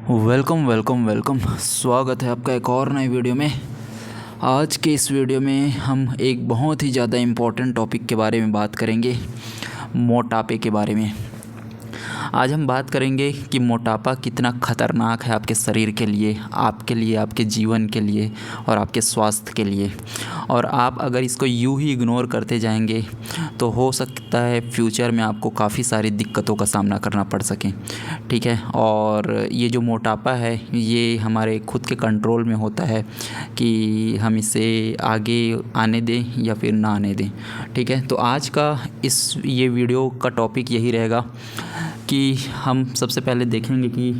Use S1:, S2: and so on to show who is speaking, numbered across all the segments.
S1: Welcome welcome welcome. स्वागत है आपका एक और नए वीडियो में। आज के इस वीडियो में हम एक बहुत ही ज़्यादा इम्पोर्टेंट टॉपिक के बारे में बात करेंगे, मोटापे के बारे में। आज हम बात करेंगे कि मोटापा कितना ख़तरनाक है आपके शरीर के लिए, आपके जीवन के लिए और आपके स्वास्थ्य के लिए। और आप अगर इसको यूं ही इग्नोर करते जाएंगे तो हो सकता है फ्यूचर में आपको काफ़ी सारी दिक्कतों का सामना करना पड़ सके। ठीक है। और ये जो मोटापा है ये हमारे खुद के कंट्रोल में होता है कि हम इसे आगे आने दें या फिर ना आने दें। ठीक है। तो आज का ये वीडियो का टॉपिक यही रहेगा कि हम सबसे पहले देखेंगे कि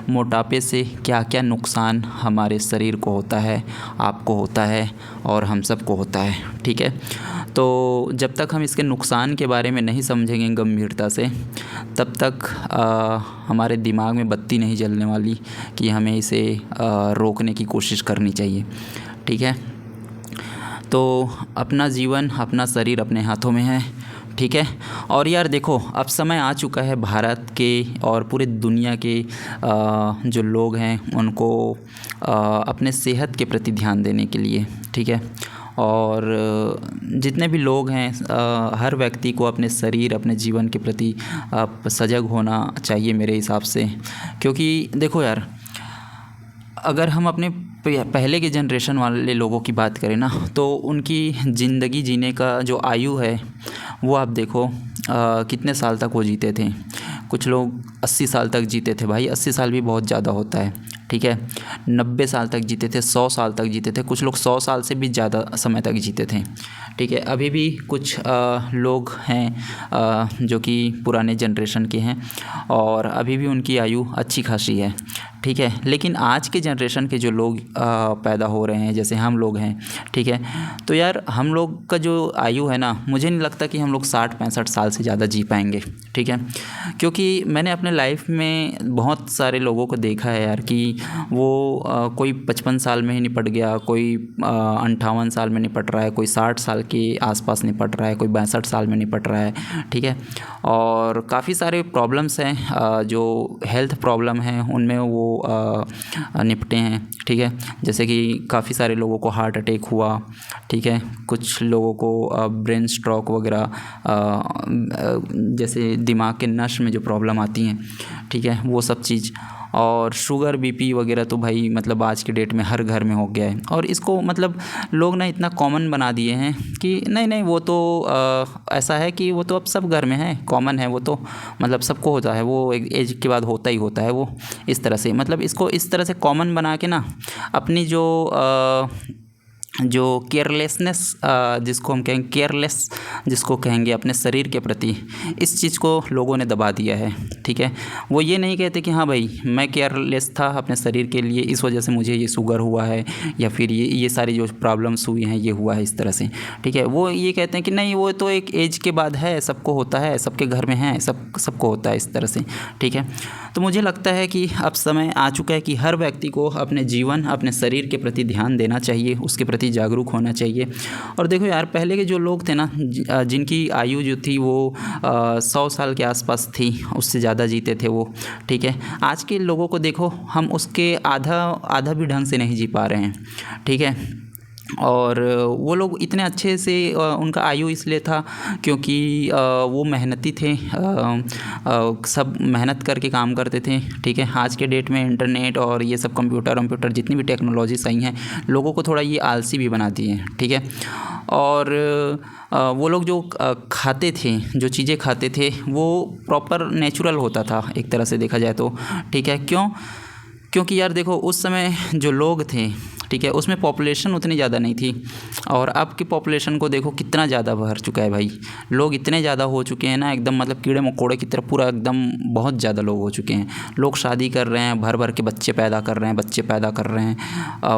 S1: मोटापे से क्या क्या नुकसान हमारे शरीर को होता है, आपको होता है और हम सबको होता है। ठीक है। तो जब तक हम इसके नुकसान के बारे में नहीं समझेंगे गंभीरता से, तब तक हमारे दिमाग में बत्ती नहीं जलने वाली कि हमें इसे रोकने की कोशिश करनी चाहिए। ठीक है। तो अपना जीवन, अपना शरीर अपने हाथों में है। ठीक है। और यार देखो, अब समय आ चुका है भारत के और पूरे दुनिया के जो लोग हैं उनको अपने सेहत के प्रति ध्यान देने के लिए। ठीक है। और जितने भी लोग हैं हर व्यक्ति को अपने शरीर, अपने जीवन के प्रति सजग होना चाहिए मेरे हिसाब से। क्योंकि देखो यार, अगर हम अपने पहले के जनरेशन वाले लोगों की बात करें ना, तो उनकी ज़िंदगी जीने का जो आयु है वो आप देखो कितने साल तक वो जीते थे। कुछ लोग 80 साल तक जीते थे। भाई 80 साल भी बहुत ज़्यादा होता है। ठीक है। 90 साल तक जीते थे, 100 साल तक जीते थे, कुछ लोग 100 साल से भी ज़्यादा समय तक जीते थे। ठीक है। अभी भी कुछ लोग हैं जो कि पुराने जनरेशन के हैं और अभी भी उनकी आयु अच्छी खासी है। ठीक है। लेकिन आज के जनरेशन के जो लोग पैदा हो रहे हैं, जैसे हम लोग हैं, ठीक है, तो यार हम लोग का जो आयु है ना, मुझे नहीं लगता कि हम लोग 60-65 साल से ज़्यादा जी पाएंगे। ठीक है। क्योंकि मैंने अपने लाइफ में बहुत सारे लोगों को देखा है यार कि वो कोई 55 साल में ही निपट गया, कोई 58 साल में निपट रहा है, कोई 60 साल के आसपास निपट रहा है, कोई 62 साल में निपट रहा है। ठीक है। और काफ़ी सारे प्रॉब्लम्स हैं जो हेल्थ प्रॉब्लम हैं उनमें वो निपटे हैं। ठीक है। जैसे कि काफ़ी सारे लोगों को हार्ट अटैक हुआ। ठीक है। कुछ लोगों को ब्रेन स्ट्रोक वगैरह, जैसे दिमाग के नस में जो प्रॉब्लम आती हैं, ठीक है, वो सब चीज़। और शुगर, बीपी वगैरह तो भाई मतलब आज के डेट में हर घर में हो गया है। और इसको मतलब लोग ना इतना कॉमन बना दिए हैं कि नहीं वो तो ऐसा है कि वो तो अब सब घर में है, कॉमन है, वो तो मतलब सबको होता है, वो एक एज के बाद होता ही होता है वो। इस तरह से मतलब इसको इस तरह से कॉमन बना के ना अपनी जो केयरलेसनेस, जिसको हम कहेंगे केयरलेस, जिसको कहेंगे अपने शरीर के प्रति, इस चीज़ को लोगों ने दबा दिया है। ठीक है। वो ये नहीं कहते कि हाँ भाई मैं केयरलेस था अपने शरीर के लिए, इस वजह से मुझे ये शुगर हुआ है या फिर ये सारी जो प्रॉब्लम्स हुई हैं ये हुआ है इस तरह से। ठीक है। वो ये कहते हैं कि नहीं वो तो एक एज के बाद है, सबको होता है, सबके घर में है, सबको होता है इस तरह से। ठीक है। तो मुझे लगता है कि अब समय आ चुका है कि हर व्यक्ति को अपने जीवन, अपने शरीर के प्रति ध्यान देना चाहिए, उसके प्रति जागरूक होना चाहिए। और देखो यार, पहले के जो लोग थे ना, जिनकी आयु जो थी वो 100 साल के आसपास थी, उससे ज़्यादा जीते थे वो। ठीक है। आज के लोगों को देखो, हम उसके आधा भी ढंग से नहीं जी पा रहे हैं। ठीक है। और वो लोग इतने अच्छे से उनका आयु इसलिए था क्योंकि वो मेहनती थे, सब मेहनत करके काम करते थे। ठीक है। आज के डेट में इंटरनेट और ये सब कंप्यूटर जितनी भी टेक्नोलॉजी सही हैं, लोगों को थोड़ा ये आलसी भी बना दिए हैं। ठीक है। और वो लोग जो खाते थे, जो चीज़ें खाते थे वो प्रॉपर नेचुरल होता था एक तरह से देखा जाए तो। ठीक है। क्योंकि यार देखो, उस समय जो लोग थे, ठीक है, उसमें पॉपुलेशन उतनी ज़्यादा नहीं थी। और अब की पॉपुलेशन को देखो कितना ज़्यादा बढ़ चुका है भाई। लोग इतने ज़्यादा हो चुके हैं ना, एकदम मतलब कीड़े मकोड़े की तरह पूरा एकदम बहुत ज़्यादा लोग हो चुके हैं। लोग शादी कर रहे हैं, भर भर के बच्चे पैदा कर रहे हैं।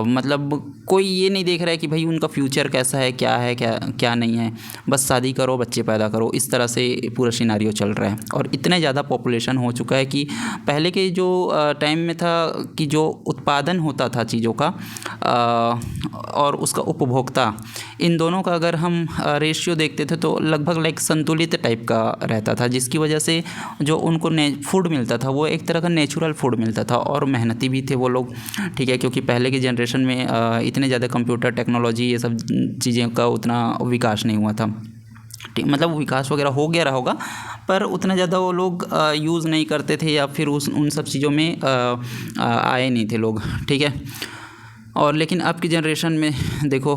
S1: मतलब कोई ये नहीं देख रहा है कि भाई उनका फ्यूचर कैसा है, क्या नहीं है। बस शादी करो, बच्चे पैदा करो, इस तरह से पूरा सिनेरियो चल रहा है। और इतने ज़्यादा पॉपुलेशन हो चुका है कि पहले के जो टाइम में था कि जो उत्पादन होता था चीज़ों का, और उसका उपभोक्ता, इन दोनों का अगर हम रेशियो देखते थे तो लगभग लाइक संतुलित टाइप का रहता था, जिसकी वजह से जो उनको फूड मिलता था वो एक तरह का नेचुरल फूड मिलता था और मेहनती भी थे वो लोग, ठीक है। क्योंकि पहले की जनरेशन में इतने ज़्यादा कंप्यूटर टेक्नोलॉजी ये सब चीज़ें का उतना विकास नहीं हुआ था, मतलब विकास वगैरह हो गया रहा होगा पर उतना ज़्यादा वो लोग यूज़ नहीं करते थे या फिर उन सब चीज़ों में आए नहीं थे लोग, ठीक है। और लेकिन अब की जनरेशन में देखो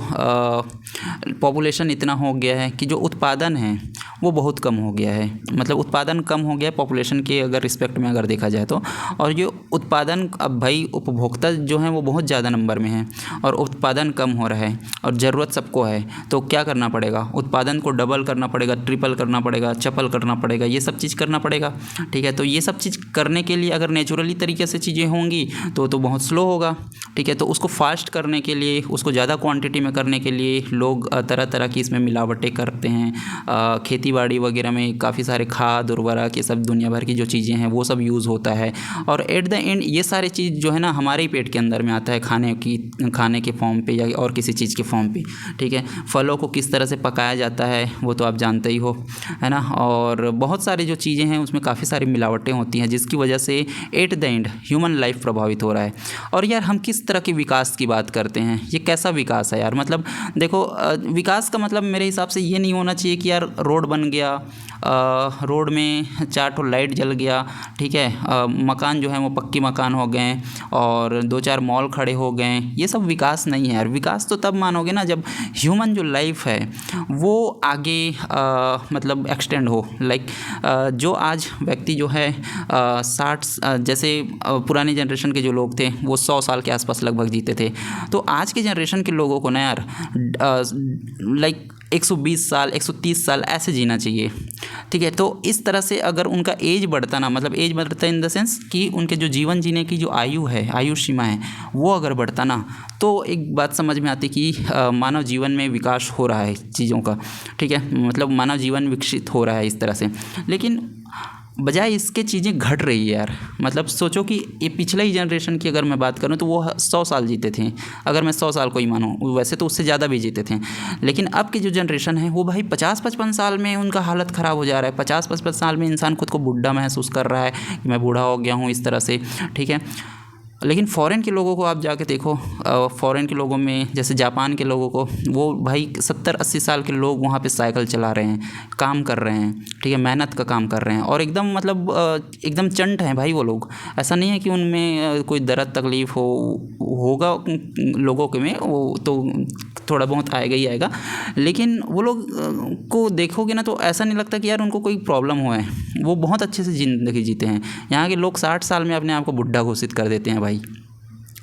S1: पॉपुलेशन इतना हो गया है कि जो उत्पादन है वो बहुत कम हो गया है, मतलब उत्पादन कम हो गया है पॉपुलेशन के अगर रिस्पेक्ट में अगर देखा जाए तो। और ये उत्पादन अब भाई उपभोक्ता जो हैं वो बहुत ज़्यादा नंबर में हैं और उत्पादन कम हो रहा है और ज़रूरत सबको है, तो क्या करना पड़ेगा, उत्पादन को डबल करना पड़ेगा, ट्रिपल करना पड़ेगा, चपल करना पड़ेगा, ये सब चीज़ करना पड़ेगा, ठीक है। तो ये सब चीज़ करने के लिए अगर नेचुरली तरीके से चीज़ें होंगी तो बहुत स्लो होगा, ठीक है। तो उसको फास्ट करने के लिए, उसको ज़्यादा क्वांटिटी में करने के लिए लोग तरह तरह की इसमें मिलावटें करते हैं। खेती बाड़ी वगैरह में काफ़ी सारे खाद उर्वरक ये सब दुनिया भर की जो चीज़ें हैं वो सब यूज़ होता है और एट द एंड ये सारी चीज़ जो है ना हमारे ही पेट के अंदर में आता है, खाने के फॉर्म पे या और किसी चीज़ के फॉर्म पे, ठीक है। फलों को किस तरह से पकाया जाता है वो तो आप जानते ही हो, है ना। और बहुत सारी जो चीज़ें हैं उसमें काफ़ी सारी मिलावटें होती हैं जिसकी वजह से at the end human life प्रभावित हो रहा है। और यार हम किस तरह के विकास की बात करते हैं, ये कैसा विकास है यार, मतलब देखो विकास का मतलब मेरे हिसाब से ये नहीं होना चाहिए कि यार रोड बन गया, रोड में 4 ठो लाइट जल गया, ठीक है, मकान जो है वो पक्की मकान हो गए और 2-4 मॉल खड़े हो गए, ये सब विकास नहीं है यार। विकास तो तब मानोगे ना जब ह्यूमन जो लाइफ है वो आगे मतलब एक्सटेंड हो, लाइक जो आज व्यक्ति जो है 60 जैसे पुरानी जनरेशन के जो लोग थे वो 100 साल के आसपास लगभग जीते थे, तो आज के जनरेशन के लोगों को ना यार लाइक 120 साल 130 साल ऐसे जीना चाहिए, ठीक है। तो इस तरह से अगर उनका एज बढ़ता ना, मतलब एज बढ़ता इन द सेंस कि उनके जो जीवन जीने की जो आयु है, आयु सीमा है वो अगर बढ़ता ना, तो एक बात समझ में आती कि मानव जीवन में विकास हो रहा है चीज़ों का, ठीक है, मतलब मानव जीवन विकसित हो रहा है इस तरह से। लेकिन बजाय इसके चीज़ें घट रही है यार, मतलब सोचो कि ये पिछले ही जनरेशन की अगर मैं बात करूँ तो वो 100 साल जीते थे, अगर मैं 100 साल को ही मानूँ, वैसे तो उससे ज़्यादा भी जीते थे। लेकिन अब की जो जनरेशन है वो भाई 50-55 साल में उनका हालत ख़राब हो जा रहा है, 50-55 साल में इंसान खुद को बुढ़ा महसूस कर रहा है कि मैं बूढ़ा हो गया हूँ इस तरह से, ठीक है। लेकिन फ़ॉरेन के लोगों को आप जाके देखो, फ़ॉरेन के लोगों में जैसे जापान के लोगों को, वो भाई 70-80 साल के लोग वहाँ पे साइकिल चला रहे हैं, काम कर रहे हैं, ठीक है, मेहनत का काम कर रहे हैं और एकदम मतलब एकदम चंट हैं भाई वो लोग। ऐसा नहीं है कि उनमें कोई दर्द तकलीफ़ होगा लोगों के में, वो तो थोड़ा बहुत आएगा ही आएगा, लेकिन वो लोग को देखोगे ना तो ऐसा नहीं लगता कि यार उनको कोई प्रॉब्लम हुआ है, वो बहुत अच्छे से ज़िंदगी जीते हैं। यहाँ के लोग 60 साल में अपने आप को बुढ़ा घोषित कर देते हैं भाई,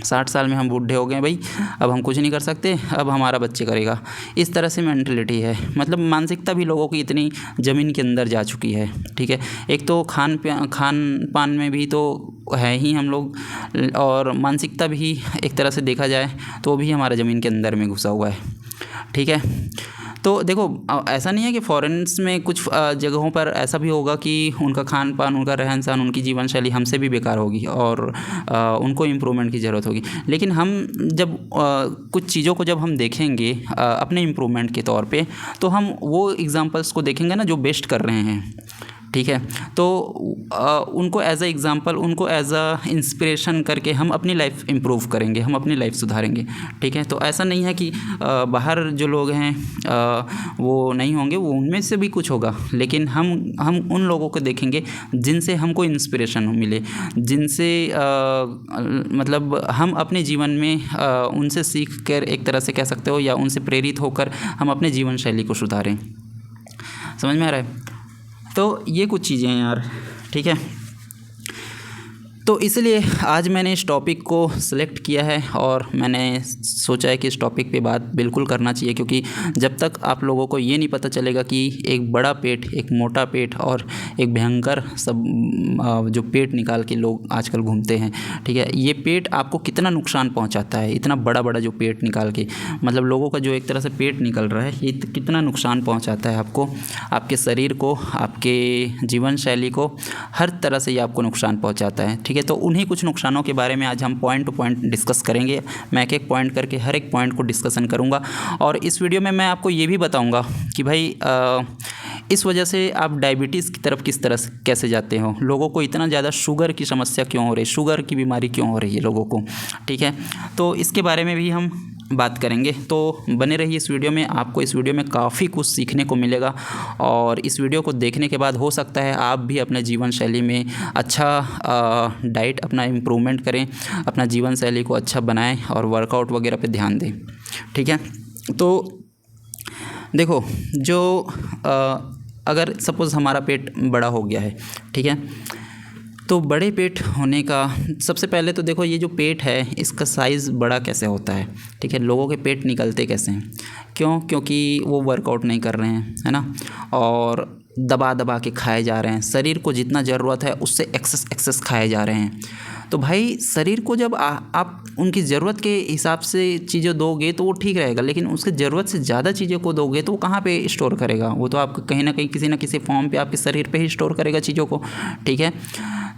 S1: 60 साल में हम बूढ़े हो गए भाई, अब हम कुछ नहीं कर सकते, अब हमारा बच्चे करेगा, इस तरह से मेंटलिटी है। मतलब मानसिकता भी लोगों की इतनी ज़मीन के अंदर जा चुकी है, ठीक है। एक तो खान पान में भी तो है ही हम लोग, और मानसिकता भी एक तरह से देखा जाए तो भी हमारा ज़मीन के अंदर में घुसा हुआ है, ठीक है। तो देखो ऐसा नहीं है कि फॉरेन्स में कुछ जगहों पर ऐसा भी होगा कि उनका खान पान, उनका रहन सहन, उनकी जीवन शैली हमसे भी बेकार होगी और उनको इम्प्रूवमेंट की ज़रूरत होगी। लेकिन हम जब कुछ चीज़ों को जब हम देखेंगे अपने इम्प्रूवमेंट के तौर पे, तो हम वो एग्जांपल्स को देखेंगे ना जो बेस्ट कर रहे हैं, ठीक है। तो उनको एज अ एग्ज़ाम्पल, उनको एज अ इंस्पिरेशन करके हम अपनी लाइफ इम्प्रूव करेंगे, हम अपनी लाइफ सुधारेंगे, ठीक है। तो ऐसा नहीं है कि बाहर जो लोग हैं वो नहीं होंगे, वो उनमें से भी कुछ होगा, लेकिन हम उन लोगों को देखेंगे जिनसे हमको इंस्पिरेशन मिले, जिनसे मतलब हम अपने जीवन में उनसे सीख कर एक तरह से कह सकते हो, या उनसे प्रेरित होकर हम अपने जीवन शैली को सुधारें। समझ में आ रहा है? तो ये कुछ चीज़ें हैं यार, ठीक है। तो इसलिए आज मैंने इस टॉपिक को सिलेक्ट किया है और मैंने सोचा है कि इस टॉपिक पे बात बिल्कुल करना चाहिए, क्योंकि जब तक आप लोगों को ये नहीं पता चलेगा कि एक बड़ा पेट, एक मोटा पेट और एक भयंकर सब जो पेट निकाल के लोग आजकल घूमते हैं, ठीक है, ये पेट आपको कितना नुकसान पहुंचाता है। इतना बड़ा बड़ा जो पेट निकाल के, मतलब लोगों का जो एक तरह से पेट निकल रहा है, ये कितना नुकसान पहुँचाता है आपको, आपके शरीर को, आपके जीवन शैली को, हर तरह से ये आपको नुकसान पहुँचाता है, ठीक है। है। तो उन्हीं कुछ नुकसानों के बारे में आज हम पॉइंट टू पॉइंट डिस्कस करेंगे। मैं एक एक पॉइंट करके हर एक पॉइंट को डिस्कशन करूँगा और इस वीडियो में मैं आपको ये भी बताऊँगा कि भाई इस वजह से आप डायबिटीज़ की तरफ किस तरह से कैसे जाते हो, लोगों को इतना ज़्यादा शुगर की समस्या क्यों हो रही है, शुगर की बीमारी क्यों हो रही है लोगों को, ठीक है। तो इसके बारे में भी हम बात करेंगे। तो बने रहिए इस वीडियो में, आपको इस वीडियो में काफ़ी कुछ सीखने को मिलेगा और इस वीडियो को देखने के बाद हो सकता है आप भी अपने जीवन शैली में अच्छा डाइट अपना इम्प्रूवमेंट करें, अपना जीवन शैली को अच्छा बनाएं और वर्कआउट वगैरह पे ध्यान दें, ठीक है। तो देखो जो अगर सपोज़ हमारा पेट बड़ा हो गया है, ठीक है, तो बड़े पेट होने का सबसे पहले तो देखो ये जो पेट है इसका साइज़ बड़ा कैसे होता है, ठीक है। लोगों के पेट निकलते कैसे हैं, क्योंकि वो वर्कआउट नहीं कर रहे हैं, है ना, और दबा दबा के खाए जा रहे हैं, शरीर को जितना ज़रूरत है उससे एक्सेस खाए जा रहे हैं। तो भाई शरीर को जब आप उनकी ज़रूरत के हिसाब से चीज़ें दोगे तो वो ठीक रहेगा, लेकिन उसके ज़रूरत से ज़्यादा चीज़ों को दोगे तो वो कहाँ पे स्टोर करेगा, वो तो आपको कहीं ना कहीं किसी न किसी फॉर्म पे आपके शरीर पे ही स्टोर करेगा चीज़ों को, ठीक है।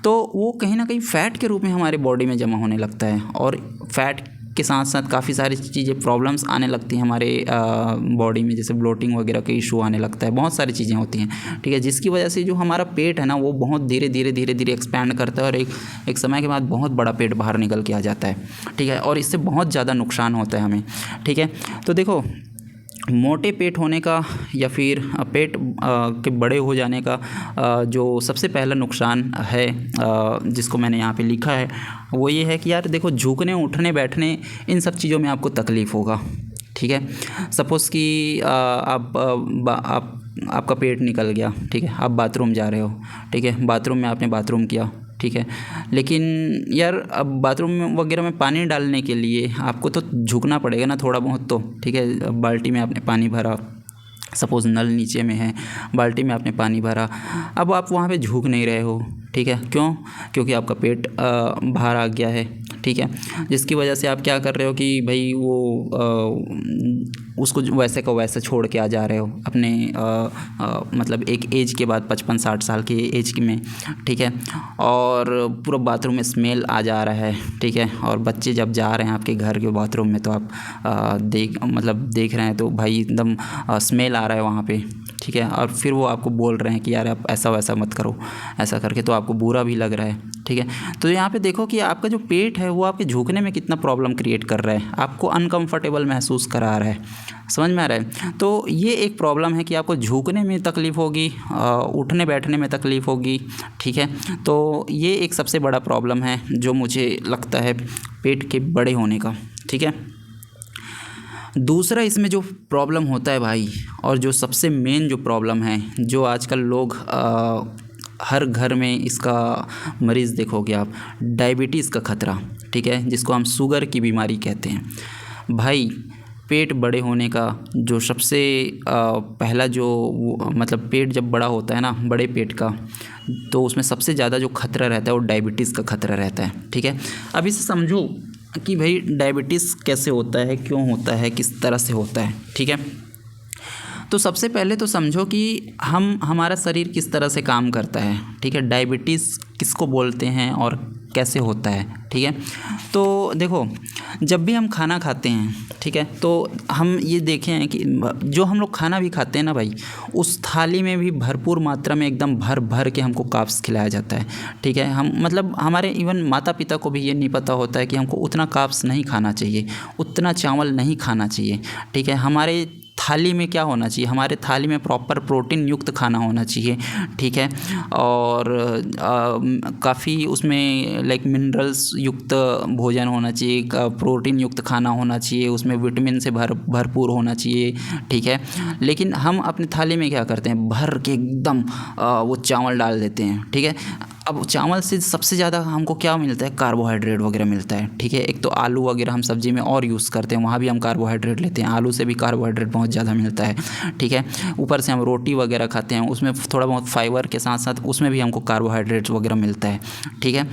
S1: तो वो कहीं ना कहीं फ़ैट के रूप में हमारे बॉडी में जमा होने लगता है और फैट के साथ साथ काफ़ी सारी चीज़ें प्रॉब्लम्स आने लगती हैं हमारे बॉडी में, जैसे ब्लोटिंग वगैरह के इशू आने लगता है, बहुत सारी चीज़ें होती हैं, ठीक है, जिसकी वजह से जो हमारा पेट है ना वो बहुत धीरे धीरे एक्सपैंड करता है और एक समय के बाद बहुत बड़ा पेट बाहर निकल के आ जाता है, ठीक है, और इससे बहुत ज़्यादा नुकसान होता है हमें, ठीक है। तो देखो मोटे पेट होने का या फिर पेट के बड़े हो जाने का जो सबसे पहला नुकसान है जिसको मैंने यहाँ पे लिखा है वो ये है कि यार देखो झुकने उठने बैठने इन सब चीज़ों में आपको तकलीफ़ होगा, ठीक है। सपोज़ कि आपका पेट निकल गया, ठीक है, आप बाथरूम जा रहे हो, ठीक है, बाथरूम में आपने बाथरूम किया, ठीक है, लेकिन यार अब बाथरूम में वगैरह में पानी डालने के लिए आपको तो झुकना पड़ेगा ना थोड़ा बहुत तो, ठीक है। बाल्टी में आपने पानी भरा, सपोज़ नल नीचे में है, बाल्टी में आपने पानी भरा, अब आप वहाँ पे झुक नहीं रहे हो, ठीक है, क्योंकि आपका पेट बाहर आ गया है, ठीक है, जिसकी वजह से आप क्या कर रहे हो कि भाई उसको वैसे का वैसे छोड़ के आ जा रहे हो अपने मतलब एक एज के बाद 55-60 साल की एज में, ठीक है, और पूरा बाथरूम में स्मेल आ जा रहा है, ठीक है, और बच्चे जब जा रहे हैं आपके घर के बाथरूम में तो आप देख रहे हैं तो भाई एकदम स्मेल आ रहा है वहाँ पे, ठीक है, और फिर वो आपको बोल रहे हैं कि यार आप ऐसा वैसा मत करो, ऐसा करके तो आपको बुरा भी लग रहा है, ठीक है। तो यहाँ पे देखो कि आपका जो पेट है वो आपके झुकने में कितना प्रॉब्लम क्रिएट कर रहा है, आपको अनकंफर्टेबल महसूस करा रहा है, समझ में आ रहा है। तो ये एक प्रॉब्लम है कि आपको झुकने में तकलीफ़ होगी, उठने बैठने में तकलीफ़ होगी, ठीक है। तो ये एक सबसे बड़ा प्रॉब्लम है जो मुझे लगता है पेट के बड़े होने का, ठीक है। दूसरा इसमें जो प्रॉब्लम होता है भाई, और जो सबसे मेन जो प्रॉब्लम है जो आजकल लोग हर घर में इसका मरीज़ देखोगे आप, डायबिटीज़ का ख़तरा, ठीक है, जिसको हम शुगर की बीमारी कहते हैं। भाई पेट बड़े होने का जो सबसे पहला जो मतलब पेट जब बड़ा होता है ना, बड़े पेट का, तो उसमें सबसे ज़्यादा जो खतरा रहता है वो डायबिटीज़ का खतरा रहता है, ठीक है। अब इसे समझो कि भाई डायबिटीज़ कैसे होता है, क्यों होता है, किस तरह से होता है, ठीक है। तो सबसे पहले तो समझो कि हमारा शरीर किस तरह से काम करता है, ठीक है, डायबिटीज़ किसको बोलते हैं और कैसे होता है, ठीक है। तो देखो जब भी हम खाना खाते हैं, ठीक है, तो हम ये देखे हैं कि जो हम लोग खाना भी खाते हैं ना भाई, उस थाली में भी भरपूर मात्रा में एकदम भर भर के हमको कार्ब्स खिलाया जाता है, ठीक है। हम मतलब हमारे इवन माता पिता को भी ये नहीं पता होता है कि हमको उतना कार्ब्स नहीं खाना चाहिए, उतना चावल नहीं खाना चाहिए, ठीक है। हमारे थाली में क्या होना चाहिए, हमारे थाली में प्रॉपर प्रोटीन युक्त खाना होना चाहिए, ठीक है, और काफ़ी उसमें लाइक मिनरल्स युक्त भोजन होना चाहिए, प्रोटीन युक्त खाना होना चाहिए, उसमें विटामिन से भरपूर होना चाहिए, ठीक है। लेकिन हम अपनी थाली में क्या करते हैं, भर के एकदम वो चावल डाल देते हैं, ठीक है। अब चावल से सबसे ज़्यादा हमको क्या मिलता है, कार्बोहाइड्रेट वगैरह मिलता है, ठीक है। एक तो आलू वगैरह हम सब्ज़ी में और यूज़ करते हैं, वहाँ भी हम कार्बोहाइड्रेट लेते हैं, आलू से भी कार्बोहाइड्रेट बहुत ज़्यादा मिलता है, ठीक है। ऊपर से हम रोटी वगैरह खाते हैं, उसमें थोड़ा बहुत फाइबर के साथ साथ उसमें भी हमको कार्बोहाइड्रेट वगैरह मिलता है, ठीक है।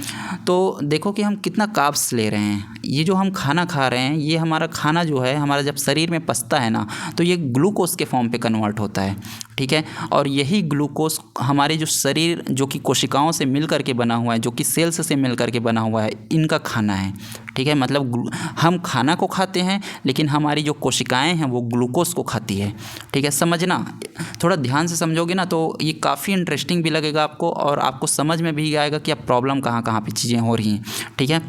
S1: तो देखो कि हम कितना कार्ब्स ले रहे हैं, ये जो हम खाना खा रहे हैं, ये हमारा खाना जो है हमारा जब शरीर में पचता है ना, तो ये ग्लूकोज के फॉर्म पे कन्वर्ट होता है, ठीक है। और यही ग्लूकोज हमारे जो शरीर जो कि कोशिकाओं से मिल करके बना हुआ है, जो कि सेल्स से मिल करके बना हुआ है, इनका खाना है, ठीक है। मतलब हम खाना को खाते हैं, लेकिन हमारी जो कोशिकाएं हैं वो ग्लूकोज को खाती है, ठीक है। समझना, थोड़ा ध्यान से समझोगे ना तो ये काफ़ी इंटरेस्टिंग भी लगेगा आपको, और आपको समझ में भी आएगा कि अब प्रॉब्लम कहाँ कहाँ पे चीज़ें हो रही हैं, ठीक है।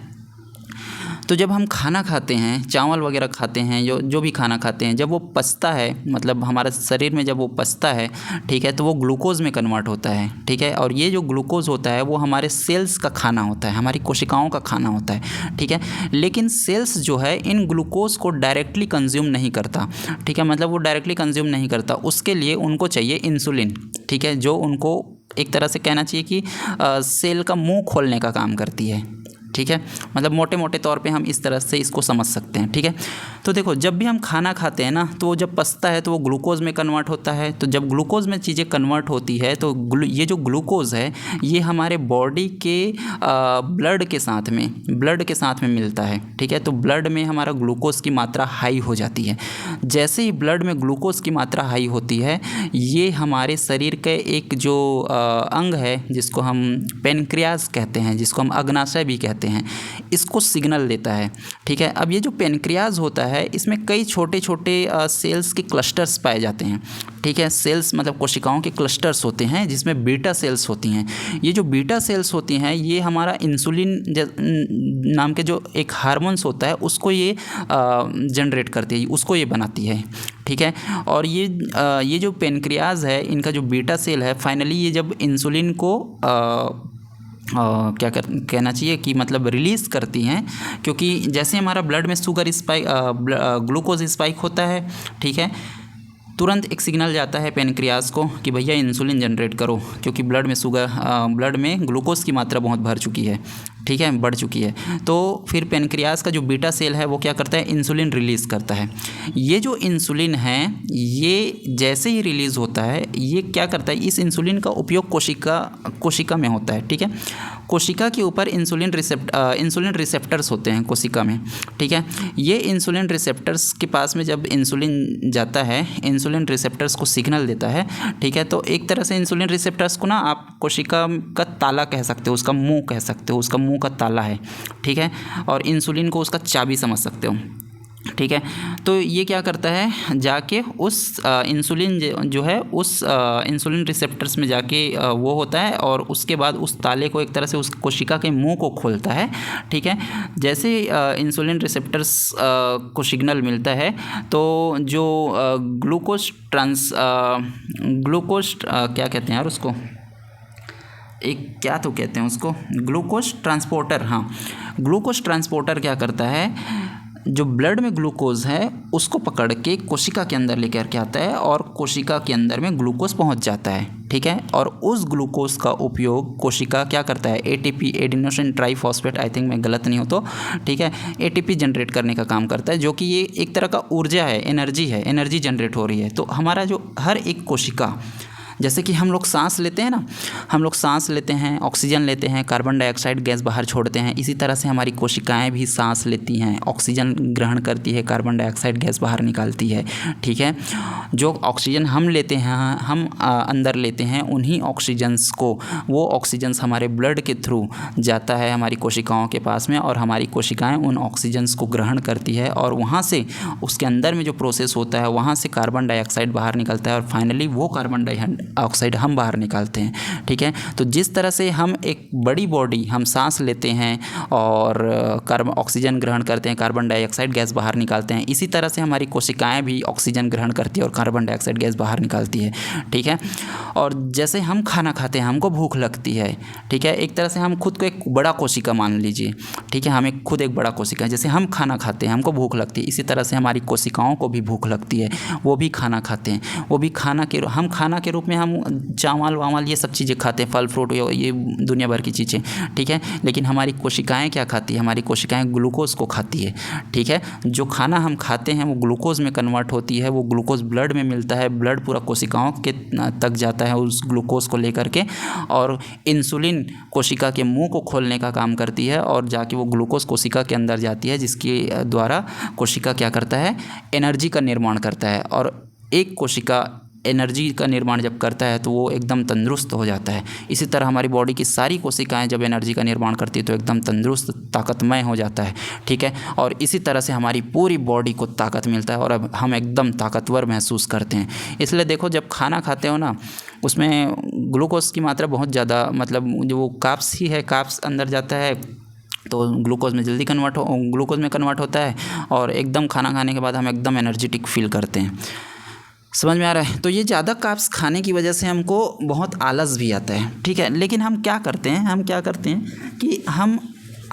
S1: तो जब हम खाना खाते हैं, चावल वगैरह खाते हैं, जो भी खाना खाते हैं, जब वो पचता है, मतलब हमारे शरीर में जब वो पचता है, ठीक है, तो वो ग्लूकोज में कन्वर्ट होता है, ठीक है। और ये जो ग्लूकोज होता है वो हमारे सेल्स का खाना होता है, हमारी कोशिकाओं का खाना होता है, ठीक है। लेकिन सेल्स जो है इन ग्लूकोज को डायरेक्टली कंज्यूम नहीं करता, ठीक है। मतलब वो डायरेक्टली कंज्यूम नहीं करता, उसके लिए उनको चाहिए इंसुलिन, ठीक है, जो उनको एक तरह से कहना चाहिए कि सेल का मुंह खोलने का काम करती है, ठीक है। मतलब मोटे मोटे तौर पे हम इस तरह से इसको समझ सकते हैं, ठीक है। तो देखो, जब भी हम खाना खाते हैं ना, तो वो जब पचता है तो वो ग्लूकोज में कन्वर्ट होता है। तो जब ग्लूकोज में चीज़ें कन्वर्ट होती है तो ये जो ग्लूकोज है ये हमारे बॉडी के ब्लड के साथ में मिलता है, ठीक है। तो ब्लड में हमारा ग्लूकोज की मात्रा हाई हो जाती है। जैसे ही ब्लड में ग्लूकोज की मात्रा हाई होती है, ये हमारे शरीर के एक जो अंग है जिसको हम पेनक्रियाज कहते हैं, जिसको हम अग्नाशय भी कहते हैं, इसको सिग्नल देता है, ठीक है। अब ये जो पेनक्रियाज होता है, इसमें कई छोटे छोटे सेल्स के क्लस्टर्स पाए जाते हैं, ठीक है। सेल्स मतलब कोशिकाओं के क्लस्टर्स होते हैं जिसमें बीटा सेल्स होती हैं। ये जो बीटा सेल्स होती हैं ये हमारा इंसुलिन नाम के जो एक हार्मोन्स होता है उसको ये जनरेट करती है, उसको ये बनाती है, ठीक है। और ये जो पेनक्रियाज है, इनका जो बीटा सेल है, फाइनली ये जब इंसुलिन को कहना चाहिए कि मतलब रिलीज़ करती हैं, क्योंकि जैसे हमारा ब्लड में शुगर स्पाइक ग्लूकोज स्पाइक होता है, ठीक है, तुरंत एक सिग्नल जाता है पेनक्रियाज को कि भैया इंसुलिन जनरेट करो, क्योंकि ब्लड में ग्लूकोज की मात्रा बहुत भर चुकी है, ठीक है, बढ़ चुकी है। तो फिर पेनक्रियाज का जो बीटा सेल है वो क्या करता है, इंसुलिन रिलीज़ करता है। ये जो इंसुलिन है ये जैसे ही रिलीज़ होता है, ये क्या करता है, इस इंसुलिन का उपयोग कोशिका में होता है, ठीक है। कोशिका के ऊपर इंसुलिन रिसेप्टर्स होते हैं कोशिका में, ठीक है। ये इंसुलिन रिसेप्टर्स के पास में जब इंसुलिन जाता है, इंसुलिन रिसेप्टर्स को सिग्नल देता है, ठीक है। तो एक तरह से इंसुलिन रिसेप्टर्स को ना आप कोशिका का ताला कह सकते हो, उसका मुंह कह सकते हो, उसका मुंह का ताला है, ठीक है। और इंसुलिन को उसका चाबी समझ सकते हो, ठीक है। तो ये क्या करता है, जाके उस इंसुलिन जो है उस इंसुलिन रिसेप्टर्स में जाके वो होता है, और उसके बाद उस ताले को एक तरह से उस कोशिका के मुंह को खोलता है, ठीक है। जैसे इंसुलिन रिसेप्टर्स को सिग्नल मिलता है तो जो ग्लूकोज क्या कहते हैं यार उसको, एक क्या तो कहते हैं उसको, ग्लूकोज ट्रांसपोर्टर, हाँ, ग्लूकोज ट्रांसपोर्टर क्या करता है, जो ब्लड में ग्लूकोज है उसको पकड़ के कोशिका के अंदर लेकर के आता है, और कोशिका के अंदर में ग्लूकोज पहुंच जाता है, ठीक है। और उस ग्लूकोज का उपयोग कोशिका क्या करता है, ATP, adenosine triphosphate, I think मैं गलत नहीं हो तो, ठीक है, एटीपी जनरेट करने का काम करता है, जो कि ये एक तरह का ऊर्जा है, एनर्जी जनरेट हो रही है। तो हमारा जो हर एक कोशिका, जैसे कि हम लोग सांस लेते हैं ना, हम लोग सांस लेते हैं, ऑक्सीजन लेते हैं, कार्बन डाइऑक्साइड गैस बाहर छोड़ते हैं, इसी तरह से हमारी कोशिकाएं भी सांस लेती हैं, ऑक्सीजन ग्रहण करती है, कार्बन डाइऑक्साइड गैस बाहर निकालती है, ठीक है। जो ऑक्सीजन हम लेते हैं, हम अंदर लेते हैं, उन्हीं ऑक्सीजन्स को, वो ऑक्सीजन्स हमारे ब्लड के थ्रू जाता है हमारी कोशिकाओं के पास में, और हमारी कोशिकाएँ उन ऑक्सीजन्स को ग्रहण करती है, और वहाँ से उसके अंदर में जो प्रोसेस होता है वहाँ से कार्बन डाइऑक्साइड बाहर निकलता है, और फाइनली वो कार्बन डाइऑक्साइड हम बाहर निकालते हैं, ठीक है। तो जिस तरह से हम एक बड़ी बॉडी, हम सांस लेते हैं और ऑक्सीजन ग्रहण करते हैं, कार्बन डाइऑक्साइड गैस बाहर निकालते हैं, इसी तरह से हमारी कोशिकाएं भी ऑक्सीजन ग्रहण करती है और कार्बन डाइऑक्साइड गैस बाहर निकालती है, ठीक है। और जैसे हम खाना खाते हैं, हमको भूख लगती है, ठीक है, एक तरह से हम खुद को एक बड़ा कोशिका मान लीजिए, ठीक है, हम खुद एक बड़ा कोशिका है। जैसे हम खाना खाते हैं, हमको भूख लगती है, इसी तरह से हमारी कोशिकाओं को भी भूख लगती है, वो भी खाना खाते हैं, वो भी हम खाना के रूप में हम चावल वावल ये सब चीज़ें खाते हैं, फल फ्रूट ये दुनिया भर की चीज़ें, ठीक है। लेकिन हमारी कोशिकाएं क्या खाती है, हमारी कोशिकाएं ग्लूकोज को खाती है, ठीक है। जो खाना हम खाते हैं वो ग्लूकोज में कन्वर्ट होती है, वो ग्लूकोज ब्लड में मिलता है, ब्लड पूरा कोशिकाओं के तक जाता है उस ग्लूकोज को लेकर के, और इंसुलिन कोशिका के मुंह को खोलने का काम करती है और जाके वो ग्लूकोज कोशिका के अंदर जाती है, जिसके द्वारा कोशिका क्या करता है, एनर्जी का निर्माण करता है। और एक कोशिका एनर्जी का निर्माण जब करता है तो वो एकदम तंदुरुस्त हो जाता है। इसी तरह हमारी बॉडी की सारी कोशिकाएं जब एनर्जी का निर्माण करती है तो एकदम तंदुरुस्त ताकतमय हो जाता है, ठीक है। और इसी तरह से हमारी पूरी बॉडी को ताकत मिलता है और अब हम एकदम ताकतवर महसूस करते हैं। इसलिए देखो, जब खाना खाते हो ना, उसमें ग्लूकोज की मात्रा बहुत ज़्यादा, मतलब जो वो कार्ब्स ही है, कार्ब्स अंदर जाता है तो ग्लूकोज में जल्दी ग्लूकोज में कन्वर्ट होता है और एकदम खाना खाने के बाद हम एकदम एनर्जेटिक फील करते हैं। समझ में आ रहा है? तो ये ज़्यादा कार्ब्स खाने की वजह से हमको बहुत आलस भी आता है, ठीक है। लेकिन हम क्या करते हैं कि हम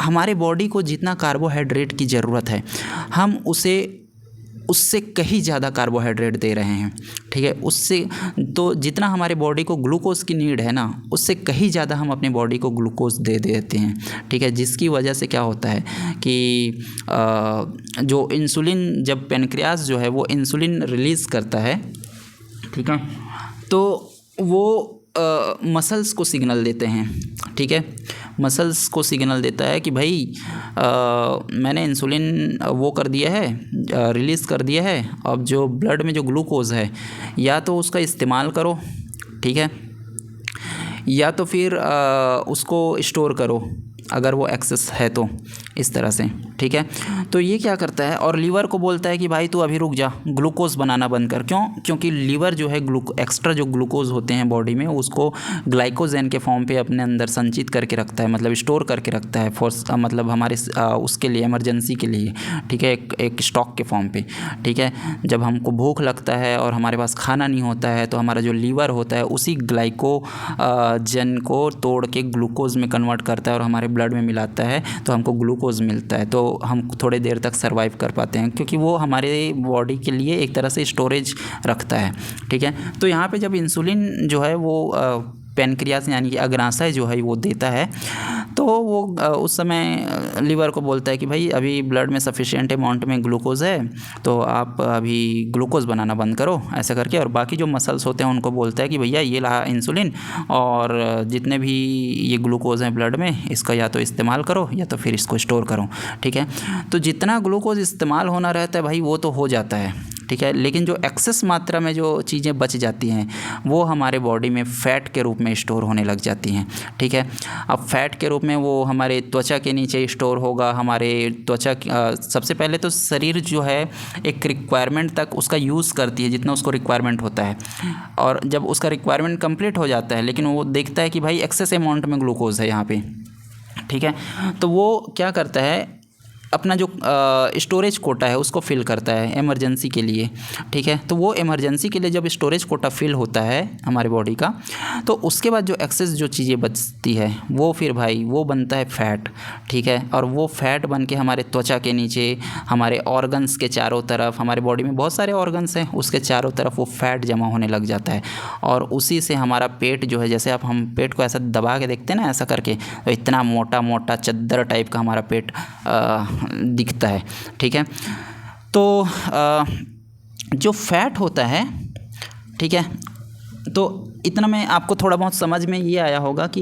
S1: हमारे बॉडी को जितना कार्बोहाइड्रेट की ज़रूरत है, हम उससे कहीं ज़्यादा कार्बोहाइड्रेट दे रहे हैं, ठीक है। उससे तो जितना हमारे बॉडी को ग्लूकोज की नीड है ना, उससे कहीं ज़्यादा हम अपनी बॉडी को ग्लूकोज दे देते हैं, ठीक है। जिसकी वजह से क्या होता है कि जो इंसुलिन, जब पैनक्रियास जो है वो इंसुलिन रिलीज़ करता है, ठीक है, तो वो मसल्स को सिग्नल देते हैं, ठीक है। मसल्स को सिग्नल देता है कि भाई मैंने इंसुलिन वो कर दिया है, रिलीज़ कर दिया है, अब जो ब्लड में जो ग्लूकोज है या तो उसका इस्तेमाल करो, ठीक है, या तो फिर उसको स्टोर करो अगर वो एक्सेस है तो, इस तरह से, ठीक है। तो ये क्या करता है, और लीवर को बोलता है कि भाई तू अभी रुक जा, ग्लूकोज बनाना बंद कर। क्यों? क्योंकि लीवर जो है एक्स्ट्रा जो ग्लूकोज होते हैं बॉडी में, उसको ग्लाइकोजन के फॉर्म पे अपने अंदर संचित करके रखता है, मतलब स्टोर करके रखता है मतलब हमारे उसके लिए, इमरजेंसी के लिए, ठीक है, एक स्टॉक के फॉर्म पे, ठीक है। जब हमको भूख लगता है और हमारे पास खाना नहीं होता है तो हमारा जो लीवर होता है उसी ग्लाइकोजन को तोड़ के ग्लूकोज में कन्वर्ट करता है और हमारे ब्लड में मिलाता है, तो हमको ग्लूकोज मिलता है, तो हम थोड़े देर तक सर्वाइव कर पाते हैं, क्योंकि वो हमारे बॉडी के लिए एक तरह से स्टोरेज रखता है, ठीक है। तो यहाँ पे जब इंसुलिन जो है वो पैनक्रियास यानी कि अग्नाशय जो है वो देता है, तो वो उस समय लीवर को बोलता है कि भाई अभी ब्लड में सफिशिएंट अमाउंट में ग्लूकोज है, तो आप अभी ग्लूकोज बनाना बंद करो, ऐसा करके। और बाकी जो मसल्स होते हैं उनको बोलता है कि भैया ये रहा इंसुलिन, और जितने भी ये ग्लूकोज हैं ब्लड में, इसका या तो इस्तेमाल करो या तो फिर इसको स्टोर करो, ठीक है। तो जितना ग्लूकोज इस्तेमाल होना रहता है भाई वो तो हो जाता है, ठीक है। लेकिन जो एक्सेस मात्रा में जो चीज़ें बच जाती हैं वो हमारे बॉडी में फ़ैट के रूप में स्टोर होने लग जाती हैं, ठीक है। अब फ़ैट के रूप में वो हमारे त्वचा के नीचे स्टोर होगा। हमारे त्वचा सबसे पहले तो शरीर जो है एक रिक्वायरमेंट तक उसका यूज़ करती है जितना उसको रिक्वायरमेंट होता है, और जब उसका रिक्वायरमेंट कंप्लीट हो जाता है लेकिन वो देखता है कि भाई एक्सेस अमाउंट में ग्लूकोज है यहाँ पे, ठीक है, तो वो क्या करता है, अपना जो स्टोरेज कोटा है उसको फिल करता है इमरजेंसी के लिए, ठीक है। तो वो इमरजेंसी के लिए जब स्टोरेज कोटा फिल होता है हमारे बॉडी का, तो उसके बाद जो एक्सेस जो चीज़ें बचती है वो फिर भाई वो बनता है फ़ैट, ठीक है। और वो फ़ैट बन के हमारे त्वचा के नीचे, हमारे ऑर्गन्स के चारों तरफ, हमारे बॉडी में बहुत सारे ऑर्गन्स हैं, उसके चारों तरफ वो फ़ैट जमा होने लग जाता है, और उसी से हमारा पेट जो है, जैसे आप हम पेट को ऐसा दबा के देखते हैं ना ऐसा करके, तो इतना मोटा मोटा चद्दर टाइप का हमारा पेट दिखता है, ठीक है। तो जो फैट होता है, ठीक है, तो इतना में आपको थोड़ा बहुत समझ में ये आया होगा कि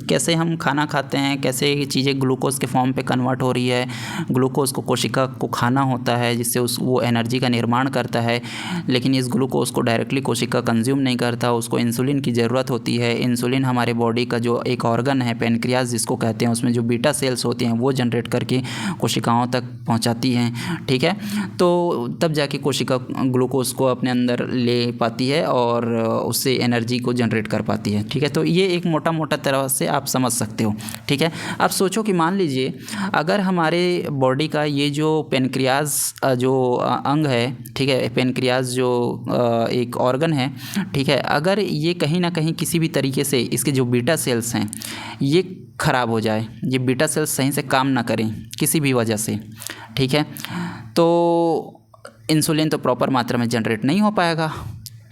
S1: कैसे हम खाना खाते हैं, कैसे ये चीज़ें ग्लूकोज के फॉर्म पे कन्वर्ट हो रही है। ग्लूकोज को कोशिका को खाना होता है जिससे वो एनर्जी का निर्माण करता है, लेकिन इस ग्लूकोज को डायरेक्टली कोशिका कंज्यूम नहीं करता, उसको इंसुलिन की ज़रूरत होती है। इंसुलिन हमारे बॉडी का जो एक ऑर्गन है पैनक्रियास जिसको कहते हैं, उसमें जो बीटा सेल्स होती हैं वो जनरेट करके कोशिकाओं तक पहुँचाती हैं, ठीक है। तो तब जाके कोशिका ग्लूकोज को अपने अंदर ले पाती है और उससे एनर्जी को जनरेट कर पाती है, ठीक है। तो ये एक मोटा मोटा तरह से आप समझ सकते हो, ठीक है। आप सोचो कि मान लीजिए अगर हमारे बॉडी का ये जो पेनक्रियास जो अंग है, ठीक है, पेनक्रियास जो एक ऑर्गन है, ठीक है, अगर ये कहीं ना कहीं किसी भी तरीके से इसके जो बीटा सेल्स हैं ये ख़राब हो जाए, ये बीटा सेल्स सही से काम ना करें किसी भी वजह से, ठीक है, तो इंसुलिन तो प्रॉपर मात्रा में जनरेट नहीं हो पाएगा,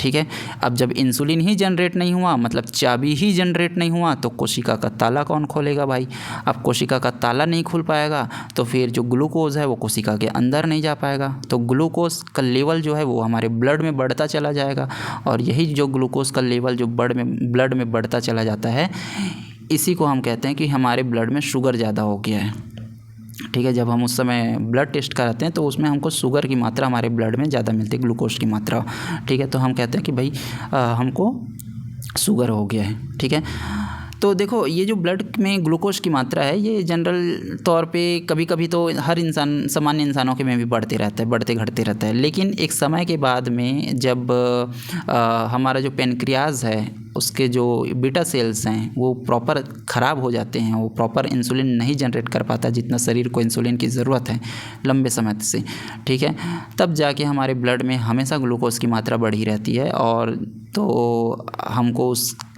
S1: ठीक है। अब जब इंसुलिन ही जनरेट नहीं हुआ, मतलब चाबी ही जनरेट नहीं हुआ, तो कोशिका का ताला कौन खोलेगा भाई। अब कोशिका का ताला नहीं खुल पाएगा तो फिर जो ग्लूकोज़ है वो कोशिका के अंदर नहीं जा पाएगा, तो ग्लूकोज़ का लेवल जो है वो हमारे ब्लड में बढ़ता चला जाएगा। और यही जो ग्लूकोज़ का लेवल जो ब्लड में बढ़ता चला जाता है, इसी को हम कहते हैं कि हमारे ब्लड में शुगर ज़्यादा हो गया है। ठीक है, जब हम उस समय ब्लड टेस्ट कराते हैं तो उसमें हमको शुगर की मात्रा हमारे ब्लड में ज़्यादा मिलती है, ग्लूकोज की मात्रा। ठीक है, तो हम कहते हैं कि भाई हमको शुगर हो गया है। ठीक है, तो देखो ये जो ब्लड में ग्लूकोज की मात्रा है ये जनरल तौर पे कभी कभी तो हर इंसान, सामान्य इंसानों के में भी बढ़ते रहता है, बढ़ते घटते रहता है। लेकिन एक समय के बाद में जब हमारा जो पेनक्रियाज है उसके जो बीटा सेल्स हैं वो प्रॉपर ख़राब हो जाते हैं, वो प्रॉपर इंसुलिन नहीं जनरेट कर पाता जितना शरीर को इंसुलिन की ज़रूरत है लंबे समय से। ठीक है, तब जाके हमारे ब्लड में हमेशा ग्लूकोज की मात्रा बढ़ी रहती है, और तो हमको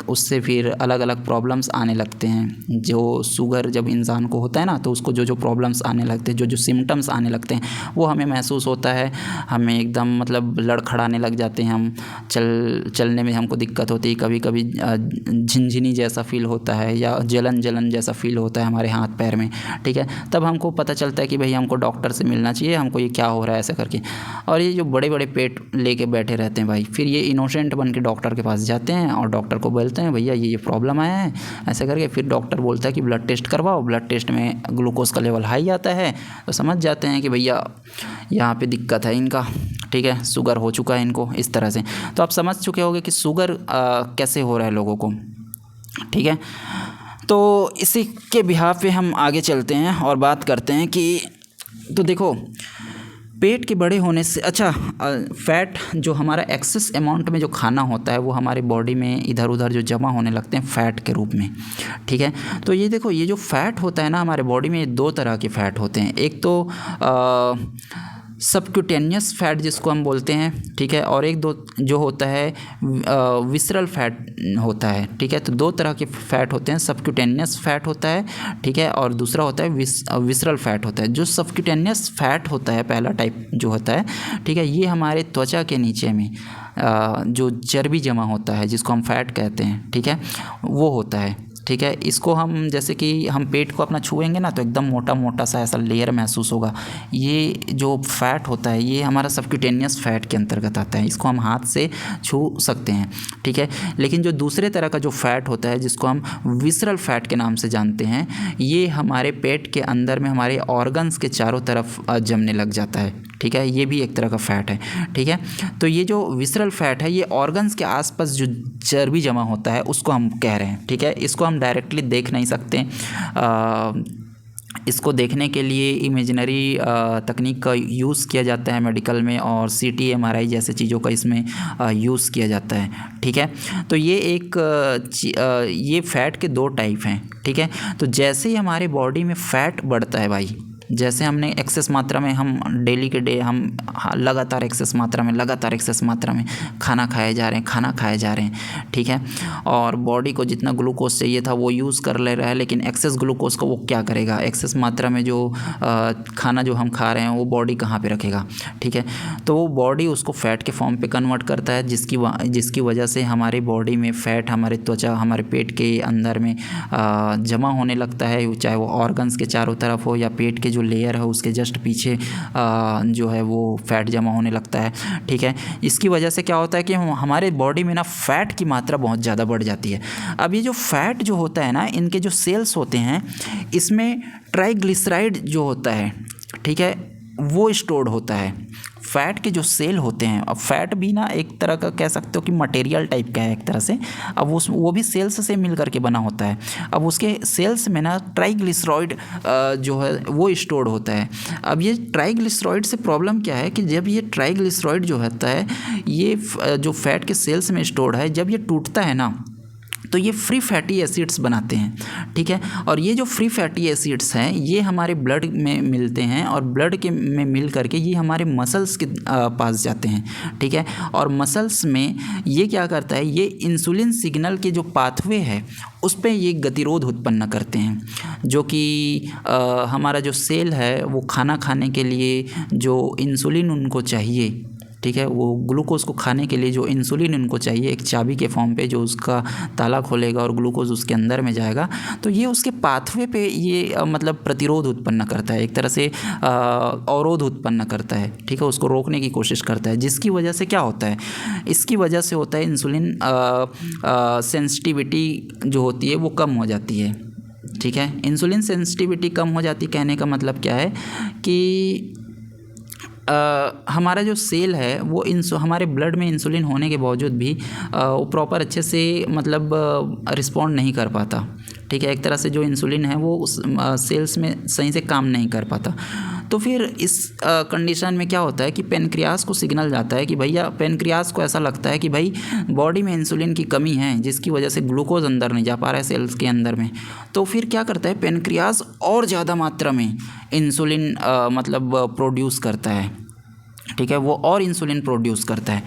S1: उससे फिर अलग अलग प्रॉब्लम्स आने लगते हैं। जो शुगर जब इंसान को होता है ना, तो उसको जो जो प्रॉब्लम्स आने लगते हैं, जो जो सिम्टम्स आने लगते हैं वो हमें महसूस होता है। हमें एकदम मतलब लड़खड़ाने लग जाते हैं, हम चलने में हमको दिक्कत होती है, कभी कभी झिनझिनी जैसा फील होता है या जलन जैसा फील होता है हमारे हाथ पैर में। ठीक है, तब हमको पता चलता है कि भाई हमको डॉक्टर से मिलना चाहिए, हमको ये क्या हो रहा है ऐसा करके। और ये जो बड़े बड़े पेट लेके बैठे रहते हैं भाई, फिर ये इनोसेंट बन के डॉक्टर के पास जाते हैं और डॉक्टर को बोलते हैं भैया ये प्रॉब्लम आया है ऐसा करके। फिर डॉक्टर बोलता है कि ब्लड टेस्ट करवाओ, ब्लड टेस्ट में ग्लूकोज का लेवल हाई आता है तो समझ जाते हैं कि भैया यहाँ पे दिक्कत है इनका। ठीक है, शुगर हो चुका है इनको, इस तरह से। तो आप समझ चुके होंगे कि शुगर कैसे हो रहा है लोगों को। ठीक है, तो इसी के बिहाफ पे हम आगे चलते हैं और बात करते हैं कि तो देखो पेट के बड़े होने से फ़ैट जो हमारा एक्सेस अमाउंट में जो खाना होता है वो हमारे बॉडी में इधर उधर जो जमा होने लगते हैं फ़ैट के रूप में। ठीक है, तो ये देखो ये जो फ़ैट होता है ना हमारे बॉडी में, दो तरह के फ़ैट होते हैं। एक तो सबक्यूटेनियस फ़ैट जिसको हम बोलते हैं, ठीक है, और एक दो जो होता है विसरल फैट होता है। ठीक है, तो दो तरह के फ़ैट होते हैं, सबक्यूटेनियस फ़ैट होता है, ठीक है, और दूसरा होता है विसरल फैट होता है। जो सबक्यूटेनियस फ़ैट होता है पहला टाइप जो होता है, ठीक है, ये हमारे त्वचा के नीचे में जो चर्बी जमा होता है जिसको हम फैट कहते हैं, ठीक है, वो होता है। ठीक है, इसको हम जैसे कि हम पेट को अपना छुएंगे ना तो एकदम मोटा मोटा सा ऐसा लेयर महसूस होगा। ये जो फैट होता है ये हमारा सबक्यूटेनियस फैट के अंतर्गत आता है, इसको हम हाथ से छू सकते हैं। ठीक है, लेकिन जो दूसरे तरह का जो फैट होता है जिसको हम विसरल फैट के नाम से जानते हैं, ये हमारे पेट के अंदर में हमारे ऑर्गन्स के चारों तरफ जमने लग जाता है। ठीक है, ये भी एक तरह का फ़ैट है। ठीक है, तो ये जो विसरल फैट है ये ऑर्गन्स के आसपास जो चर्बी जमा होता है उसको हम कह रहे हैं। ठीक है, इसको हम डायरेक्टली देख नहीं सकते, इसको देखने के लिए इमेजिनरी तकनीक का यूज़ किया जाता है मेडिकल में, और CT MRI जैसे चीज़ों का इसमें यूज़ किया जाता है। ठीक है, तो ये ये फ़ैट के दो टाइप हैं। ठीक है, तो जैसे ही हमारे बॉडी में फ़ैट बढ़ता है भाई, जैसे हमने एक्सेस मात्रा में हम डेली के डे हम लगातार एक्सेस मात्रा में खाना खाए जा रहे हैं। ठीक है, और बॉडी को जितना ग्लूकोज चाहिए था वो यूज़ कर ले रहा है, लेकिन एक्सेस ग्लूकोज को वो क्या करेगा, एक्सेस मात्रा में जो खाना जो हम खा रहे हैं वो बॉडी कहाँ पे रखेगा। ठीक है, तो वो बॉडी उसको फ़ैट के फॉर्म पे कन्वर्ट करता है, जिसकी वजह से हमारे बॉडी में फ़ैट हमारे त्वचा हमारे पेट के अंदर में जमा होने लगता है, चाहे वो ऑर्गन्स के चारों तरफ हो या पेट के जो लेयर है उसके जस्ट पीछे जो है वो फ़ैट जमा होने लगता है। ठीक है, इसकी वजह से क्या होता है कि हमारे बॉडी में ना फ़ैट की मात्रा बहुत ज़्यादा बढ़ जाती है। अब ये जो फ़ैट जो होता है ना, इनके जो सेल्स होते हैं इसमें ट्राइग्लिसराइड जो होता है, ठीक है, वो स्टोर्ड होता है। फ़ैट के जो सेल होते हैं, अब फ़ैट भी ना एक तरह का कह सकते हो कि मटेरियल टाइप का है एक तरह से। अब वो भी सेल्स से मिल करके बना होता है। अब उसके सेल्स में ना ट्राइग्लिसराइड जो है वो स्टोर्ड होता है। अब ये ट्राइग्लिसराइड से प्रॉब्लम क्या है कि जब ये ट्राइग्लिसराइड जो होता है ये जो फ़ैट के सेल्स में स्टोर्ड है, जब ये टूटता है ना तो ये फ्री फैटी एसिड्स बनाते हैं। ठीक है, और ये जो फ्री फैटी एसिड्स हैं ये हमारे ब्लड में मिलते हैं, और ब्लड के में मिल करके ये हमारे मसल्स के पास जाते हैं। ठीक है, और मसल्स में ये क्या करता है, ये इंसुलिन सिग्नल के जो पाथवे है उस पर ये गतिरोध उत्पन्न करते हैं, जो कि हमारा जो सेल है वो खाना खाने के लिए जो इंसुलिन उनको चाहिए, ठीक है। वो ग्लूकोज़ को खाने के लिए जो इंसुलिन उनको चाहिए एक चाबी के फॉर्म पे, जो उसका ताला खोलेगा और ग्लूकोज़ उसके अंदर में जाएगा, तो ये उसके पाथवे पे ये मतलब प्रतिरोध उत्पन्न करता है, एक तरह से अवरोध उत्पन्न करता है, ठीक है। उसको रोकने की कोशिश करता है, जिसकी वजह से क्या होता है, इसकी वजह से होता है इंसुलिन सेंसिटिविटी जो होती है वो कम हो जाती है, ठीक है। इंसुलिन सेंसिटिविटी कम हो जाती, कहने का मतलब क्या है कि हमारा जो सेल है वो हमारे ब्लड में इंसुलिन होने के बावजूद भी वो प्रॉपर अच्छे से मतलब रिस्पॉन्ड नहीं कर पाता, ठीक है। एक तरह से जो इंसुलिन है वो उस सेल्स में सही से काम नहीं कर पाता। तो फिर इस कंडीशन में क्या होता है कि पेनक्रियास को सिग्नल जाता है कि भैया, पेनक्रियास को ऐसा लगता है कि भाई बॉडी में इंसुलिन की कमी है, जिसकी वजह से ग्लूकोज अंदर नहीं जा पा रहा है सेल्स के अंदर में। तो फिर क्या करता है, पेनक्रियास और ज़्यादा मात्रा में इंसुलिन मतलब प्रोड्यूस करता है, ठीक है। वो और इंसुलिन प्रोड्यूस करता है।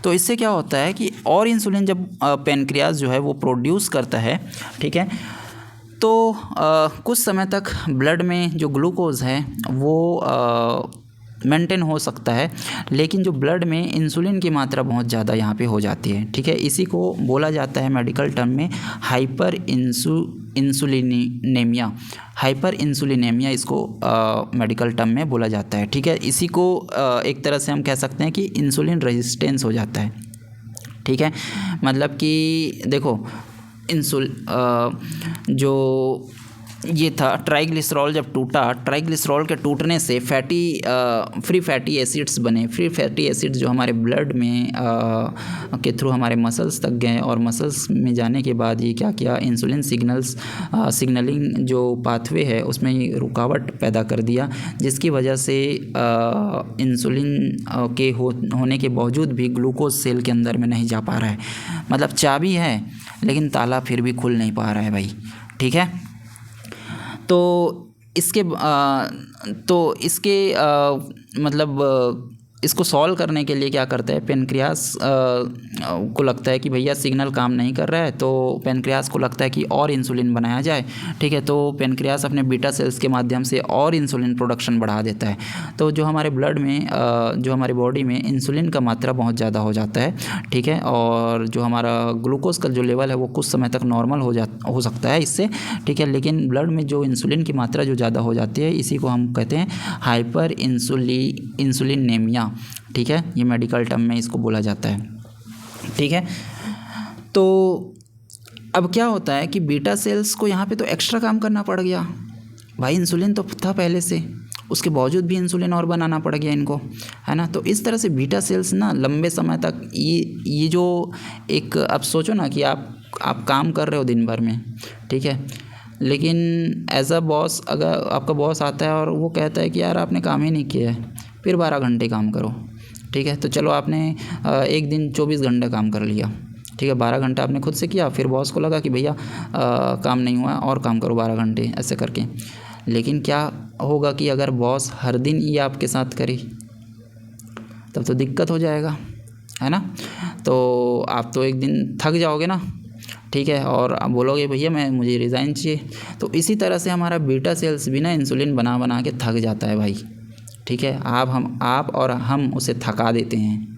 S1: तो इससे क्या होता है कि और इंसुलिन जब पेनक्रियास जो है वो प्रोड्यूस करता है, ठीक है, तो कुछ समय तक ब्लड में जो ग्लूकोज है वो मेंटेन हो सकता है, लेकिन जो ब्लड में इंसुलिन की मात्रा बहुत ज़्यादा यहाँ पे हो जाती है, ठीक है। इसी को बोला जाता है मेडिकल टर्म में हाइपर इंसुलिनेमिया। हाइपर इंसुलिनेमिया इसको मेडिकल टर्म में बोला जाता है, ठीक है। इसी को एक तरह से हम कह सकते हैं कि इंसुलिन रेजिस्टेंस हो जाता है, ठीक है। मतलब कि देखो, जो ये था ट्राइग्लिसरॉल जब टूटा, ट्राइग्लिसरॉल के टूटने से फ्री फैटी एसिड्स बने। फ्री फैटी एसिड्स जो हमारे ब्लड में के थ्रू हमारे मसल्स तक गए, और मसल्स में जाने के बाद ये क्या किया, इंसुलिन सिग्नलिंग जो पाथवे है उसमें रुकावट पैदा कर दिया, जिसकी वजह से इंसुलिन के होने के बावजूद भी ग्लूकोज सेल के अंदर में नहीं जा पा रहा है। मतलब चाबी है लेकिन ताला फिर भी खुल नहीं पा रहा है भाई, ठीक है। तो इसके मतलब इसको सॉल्व करने के लिए क्या करता है, पेनक्रियास को लगता है कि भैया सिग्नल काम नहीं कर रहा है, तो पेनक्रियास को लगता है कि और इंसुलिन बनाया जाए, ठीक है। तो पेनक्रियास अपने बीटा सेल्स के माध्यम से और इंसुलिन प्रोडक्शन बढ़ा देता है। तो जो हमारे ब्लड में जो हमारी बॉडी में इंसुलिन का मात्रा बहुत ज़्यादा हो जाता है, ठीक है। और जो हमारा ग्लूकोज का जो लेवल है वो कुछ समय तक नॉर्मल हो सकता है इससे, ठीक है। लेकिन ब्लड में जो इंसुलिन की मात्रा जो ज़्यादा हो जाती है, इसी को हम कहते हैं हाइपर इंसुलिनेमिया, ठीक है। ये मेडिकल टर्म में इसको बोला जाता है, ठीक है। तो अब क्या होता है कि बीटा सेल्स को यहाँ पे तो एक्स्ट्रा काम करना पड़ गया भाई, इंसुलिन तो था पहले से, उसके बावजूद भी इंसुलिन और बनाना पड़ गया इनको, है ना। तो इस तरह से बीटा सेल्स ना लंबे समय तक ये जो एक, अब सोचो ना कि आप काम कर रहे हो दिन भर में, ठीक है, लेकिन एज अ बॉस अगर आपका बॉस आता है और वो कहता है कि यार आपने काम ही नहीं किया है, फिर 12 घंटे काम करो, ठीक है। तो चलो आपने एक दिन 24 घंटे काम कर लिया, ठीक है। 12 घंटा आपने खुद से किया, फिर बॉस को लगा कि भैया काम नहीं हुआ और काम करो 12 घंटे, ऐसे करके। लेकिन क्या होगा कि अगर बॉस हर दिन ये आपके साथ करे, तब तो दिक्कत हो जाएगा, है ना। तो आप तो एक दिन थक जाओगे ना, ठीक है, और आप बोलोगे भैया मुझे रिज़ाइन चाहिए। तो इसी तरह से हमारा बीटा सेल्स भी ना इंसुलिन बना बना के थक जाता है भाई, ठीक है। आप और हम उसे थका देते हैं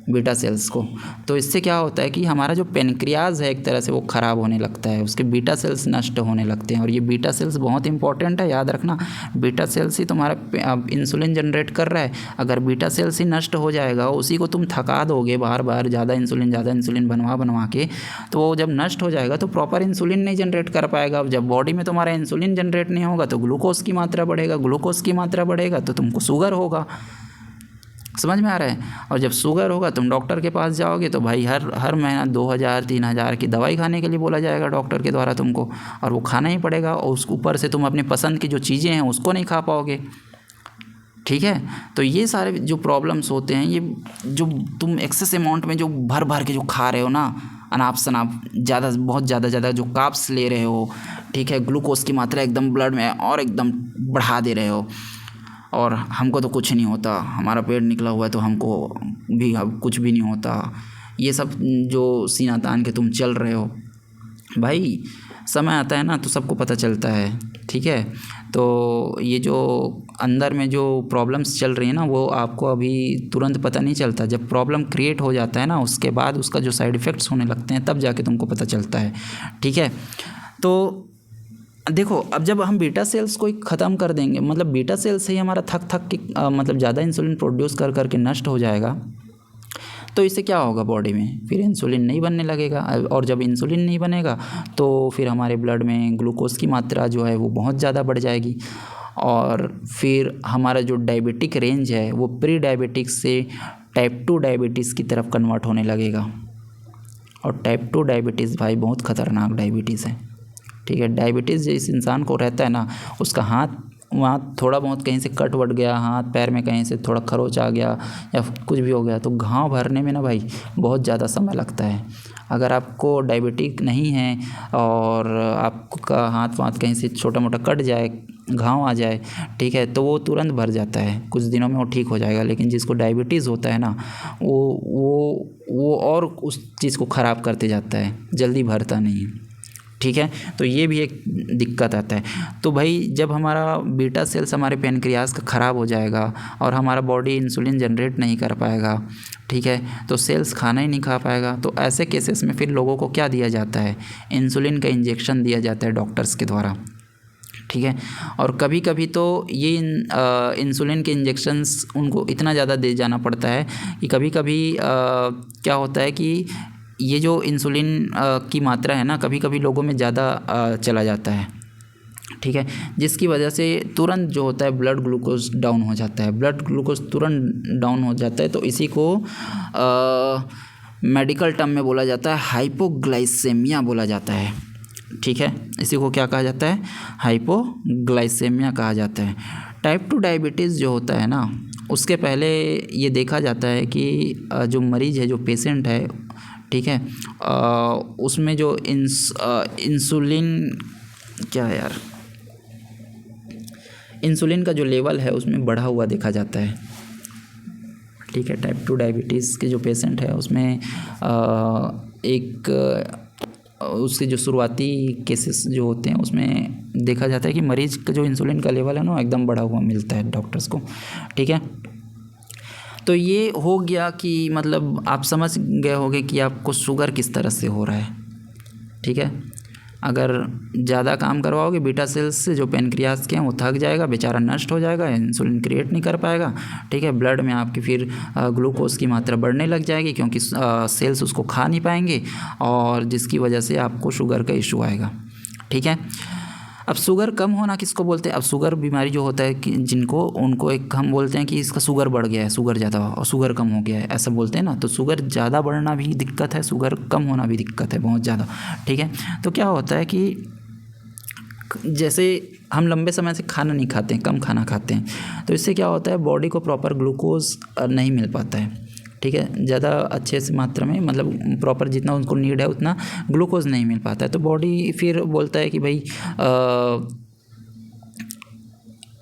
S1: बीटा सेल्स को। तो इससे क्या होता है कि हमारा जो पेनक्रियाज है एक तरह से वो ख़राब होने लगता है, उसके बीटा सेल्स नष्ट होने लगते हैं। और ये बीटा सेल्स बहुत इंपॉर्टेंट है, याद रखना। बीटा सेल्स ही तुम्हारा इंसुलिन जनरेट कर रहा है। अगर बीटा सेल्स ही नष्ट हो जाएगा, उसी को तुम थका दोगे बार बार ज़्यादा इंसुलिन बनवा के, तो वो जब नष्ट हो जाएगा तो प्रॉपर इंसुलिन नहीं जनरेट कर पाएगा। अब जब बॉडी में तुम्हारा इंसुलिन जनरेट नहीं होगा तो ग्लूकोज की मात्रा बढ़ेगा, ग्लूकोज की मात्रा बढ़ेगा तो तुमको शुगर होगा, समझ में आ रहा है। और जब शुगर होगा तुम डॉक्टर के पास जाओगे तो भाई हर महीना 2000-3000 की दवाई खाने के लिए बोला जाएगा डॉक्टर के द्वारा तुमको, और वो खाना ही पड़ेगा। और उस ऊपर से तुम अपनी पसंद की जो चीज़ें हैं उसको नहीं खा पाओगे, ठीक है। तो ये सारे जो प्रॉब्लम्स होते हैं, ये जो तुम एक्सेस अमाउंट में जो भर के जो खा रहे हो ना, अनाप शनाप बहुत ज़्यादा जो कार्ब्स ले रहे हो, ठीक है, ग्लूकोज की मात्रा एकदम ब्लड में और एकदम बढ़ा दे रहे हो, और हमको तो कुछ नहीं होता, हमारा पेट निकला हुआ है तो हमको भी अब कुछ भी नहीं होता, ये सब जो सीना तान के तुम चल रहे हो भाई, समय आता है ना तो सबको पता चलता है, ठीक है। तो ये जो अंदर में जो प्रॉब्लम्स चल रही है ना वो आपको अभी तुरंत पता नहीं चलता। जब प्रॉब्लम क्रिएट हो जाता है ना उसके बाद उसका जो साइड इफ़ेक्ट्स होने लगते हैं तब जाके तुमको पता चलता है, ठीक है। तो देखो अब जब हम बीटा सेल्स को ही ख़त्म कर देंगे, मतलब बीटा सेल्स से ही हमारा थक थक के मतलब ज़्यादा इंसुलिन प्रोड्यूस कर करके नष्ट हो जाएगा, तो इससे क्या होगा बॉडी में, फिर इंसुलिन नहीं बनने लगेगा। और जब इंसुलिन नहीं बनेगा तो फिर हमारे ब्लड में ग्लूकोज की मात्रा जो है वो बहुत ज़्यादा बढ़ जाएगी, और फिर हमारा जो डायबिटिक रेंज है वो प्री डायबिटिक से टाइप 2 डायबिटीज़ की तरफ कन्वर्ट होने लगेगा। और टाइप 2 डायबिटीज़ भाई बहुत ख़तरनाक डायबिटीज़ है, ठीक है। डायबिटीज़ जिस इंसान को रहता है ना उसका हाथ वहाँ थोड़ा बहुत कहीं से कट वट गया, हाथ पैर में कहीं से थोड़ा खरोच आ गया या कुछ भी हो गया तो घाव भरने में ना भाई बहुत ज़्यादा समय लगता है। अगर आपको डायबिटिक नहीं है और आपका हाथ वाथ कहीं से छोटा मोटा कट जाए, घाव आ जाए, ठीक है, तो वो तुरंत भर जाता है, कुछ दिनों में वो ठीक हो जाएगा। लेकिन जिसको डायबिटीज़ होता है ना वो और उस चीज़ को ख़राब करते जाता है, जल्दी भरता नहीं है, ठीक है। तो ये भी एक दिक्कत आता है। तो भाई जब हमारा बीटा सेल्स हमारे पैनक्रियाज का ख़राब हो जाएगा और हमारा बॉडी इंसुलिन जनरेट नहीं कर पाएगा, ठीक है, तो सेल्स खाना ही नहीं खा पाएगा। तो ऐसे केसेस में फिर लोगों को क्या दिया जाता है, इंसुलिन का इंजेक्शन दिया जाता है डॉक्टर्स के द्वारा, ठीक है। और कभी कभी तो ये इंसुलिन के इंजेक्शंस उनको इतना ज़्यादा दे जाना पड़ता है कि कभी कभी क्या होता है कि ये जो इंसुलिन की मात्रा है ना कभी कभी लोगों में ज़्यादा चला जाता है, ठीक है, जिसकी वजह से तुरंत जो होता है ब्लड ग्लूकोज डाउन हो जाता है। ब्लड ग्लूकोज तुरंत डाउन हो जाता है तो इसी को मेडिकल टर्म में बोला जाता है हाइपोग्लाइसेमिया बोला जाता है, ठीक है। इसी को क्या कहा जाता है, हाइपोग्लाइसेमिया कहा जाता है। टाइप 2 डायबिटीज़ जो होता है ना उसके पहले ये देखा जाता है कि जो मरीज़ है, जो पेशेंट है, ठीक है, उसमें जो इंसुलिन क्या है यार, इंसुलिन का जो लेवल है उसमें बढ़ा हुआ देखा जाता है, ठीक है। टाइप 2 डायबिटीज़ के जो पेशेंट है उसमें उसके जो शुरुआती केसेस जो होते हैं उसमें देखा जाता है कि मरीज़ का जो इंसुलिन का लेवल है ना एकदम बढ़ा हुआ मिलता है डॉक्टर्स को, ठीक है। तो ये हो गया कि मतलब आप समझ गए होंगे कि आपको शुगर किस तरह से हो रहा है, ठीक है। अगर ज़्यादा काम करवाओगे बीटा सेल्स से जो पैनक्रियाज के हैं वो थक जाएगा, बेचारा नष्ट हो जाएगा, इंसुलिन क्रिएट नहीं कर पाएगा, ठीक है। ब्लड में आपकी फिर ग्लूकोज की मात्रा बढ़ने लग जाएगी क्योंकि सेल्स उसको खा नहीं पाएंगे और जिसकी वजह से आपको शुगर का इशू आएगा, ठीक है। अब शुगर कम होना किसको बोलते हैं, अब शुगर बीमारी जो होता है कि जिनको उनको एक हम बोलते हैं कि इसका शुगर बढ़ गया है, शुगर ज़्यादा और शुगर कम हो गया है, ऐसा बोलते हैं ना। तो शुगर ज़्यादा बढ़ना भी दिक्कत है, शुगर कम होना भी दिक्कत है बहुत ज़्यादा, ठीक है। तो क्या होता है कि जैसे हम लंबे समय से खाना नहीं खाते हैं, कम खाना खाते हैं, तो इससे क्या होता है बॉडी को प्रॉपर ग्लूकोज नहीं मिल पाता है, ठीक है। ज़्यादा अच्छे से मात्रा में मतलब प्रॉपर जितना उनको नीड है उतना ग्लूकोज नहीं मिल पाता है। तो बॉडी फिर बोलता है कि भाई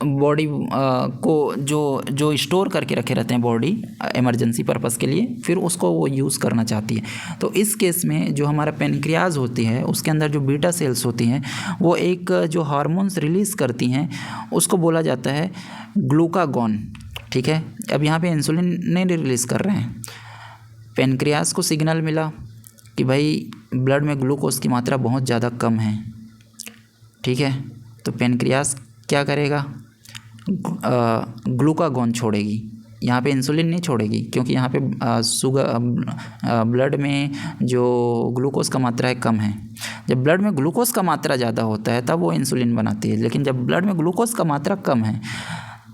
S1: बॉडी को जो स्टोर करके रखे रहते हैं बॉडी इमरजेंसी पर्पस के लिए, फिर उसको वो यूज़ करना चाहती है। तो इस केस में जो हमारा पैनक्रियाज होती है उसके अंदर जो बीटा सेल्स होती हैं वो एक जो हार्मोन्स रिलीज़ करती हैं उसको बोला जाता है ग्लूकागॉन, ठीक है। अब यहाँ पे इंसुलिन नहीं रिलीज़ कर रहे हैं, पैनक्रियाज को सिग्नल मिला कि भाई ब्लड में ग्लूकोज की मात्रा बहुत ज़्यादा कम है, ठीक है। तो पैनक्रियाज क्या करेगा, ग्लूकागॉन छोड़ेगी, यहाँ पे इंसुलिन नहीं छोड़ेगी क्योंकि यहाँ पे ब्लड में जो ग्लूकोज का मात्रा है कम है। जब ब्लड में ग्लूकोज का मात्रा ज़्यादा होता है तब वो इंसुलिन बनाती है, लेकिन जब ब्लड में ग्लूकोज का मात्रा कम है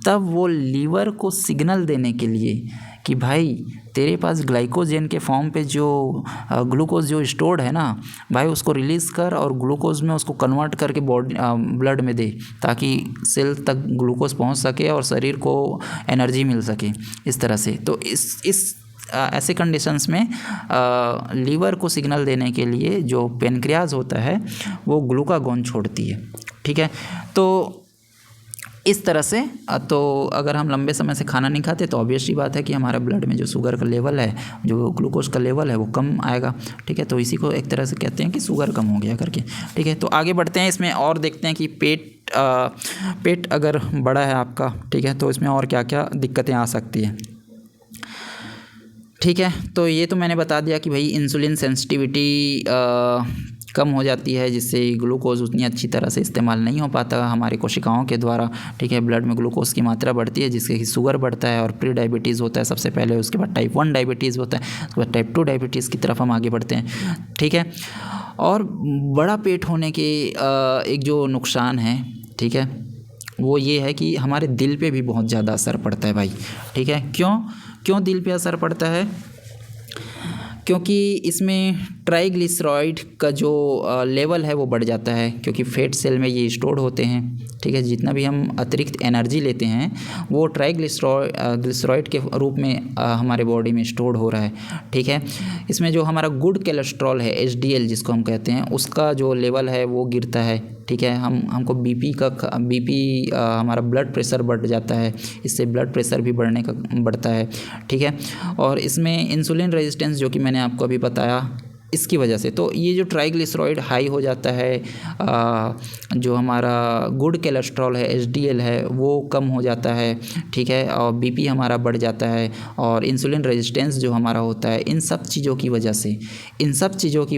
S1: तब वो लीवर को सिग्नल देने के लिए कि भाई तेरे पास ग्लाइकोजन के फॉर्म पे जो ग्लूकोज जो स्टोर्ड है ना भाई उसको रिलीज़ कर और ग्लूकोज में उसको कन्वर्ट करके बॉडी ब्लड में दे ताकि सेल तक ग्लूकोज पहुंच सके और शरीर को एनर्जी मिल सके इस तरह से। तो इस ऐसे कंडीशंस में लीवर को सिग्नल देने के लिए जो पैनक्रियाज होता है वो ग्लूकागॉन छोड़ती है, ठीक है। तो इस तरह से तो अगर हम लंबे समय से खाना नहीं खाते तो ऑब्वियसली बात है कि हमारा ब्लड में जो शुगर का लेवल है, जो ग्लूकोज का लेवल है वो कम आएगा। ठीक है, तो इसी को एक तरह से कहते हैं कि शुगर कम हो गया करके। ठीक है, तो आगे बढ़ते हैं, इसमें और देखते हैं कि पेट अगर बड़ा है आपका, ठीक है, तो इसमें और क्या क्या दिक्कतें आ सकती है। ठीक है, तो ये तो मैंने बता दिया कि भाई इंसुलिन सेंसिटिविटी कम हो जाती है, जिससे ग्लूकोज उतनी अच्छी तरह से इस्तेमाल नहीं हो पाता हमारे कोशिकाओं के द्वारा। ठीक है, ब्लड में ग्लूकोज की मात्रा बढ़ती है, जिससे कि शुगर बढ़ता है और प्री डायबिटीज़ होता है सबसे पहले, उसके बाद टाइप 1 डायबिटीज़ होता है, उसके बाद टाइप 2 डायबिटीज़ की तरफ हम आगे बढ़ते हैं। ठीक है, और बड़ा पेट होने के एक जो नुकसान है, ठीक है, वो ये है कि हमारे दिल पे भी बहुत ज़्यादा असर पड़ता है भाई। ठीक है, क्यों दिल पे असर पड़ता है? क्योंकि इसमें ट्राइग्लिसराइड का जो लेवल है वो बढ़ जाता है, क्योंकि फैट सेल में ये स्टोर होते हैं। ठीक है, जितना भी हम अतिरिक्त एनर्जी लेते हैं वो ग्लिसरॉइड के रूप में हमारे बॉडी में स्टोर हो रहा है। ठीक है, इसमें जो हमारा गुड कोलेस्ट्रॉल है, HDL जिसको हम कहते हैं, उसका जो लेवल है वो गिरता है। ठीक है, हमको बीपी हमारा ब्लड प्रेशर बढ़ जाता है, इससे ब्लड प्रेशर भी बढ़ता है। ठीक है, और इसमें इंसुलिन रेजिस्टेंस जो कि मैंने आपको अभी बताया, इसकी वजह से तो ये जो ट्राइग्लिसराइड हाई हो जाता है, जो हमारा गुड कोलेस्ट्रॉल है, HDL है, वो कम हो जाता है। ठीक है, और बीपी हमारा बढ़ जाता है, और इंसुलिन रेजिस्टेंस जो हमारा होता है, इन सब चीज़ों की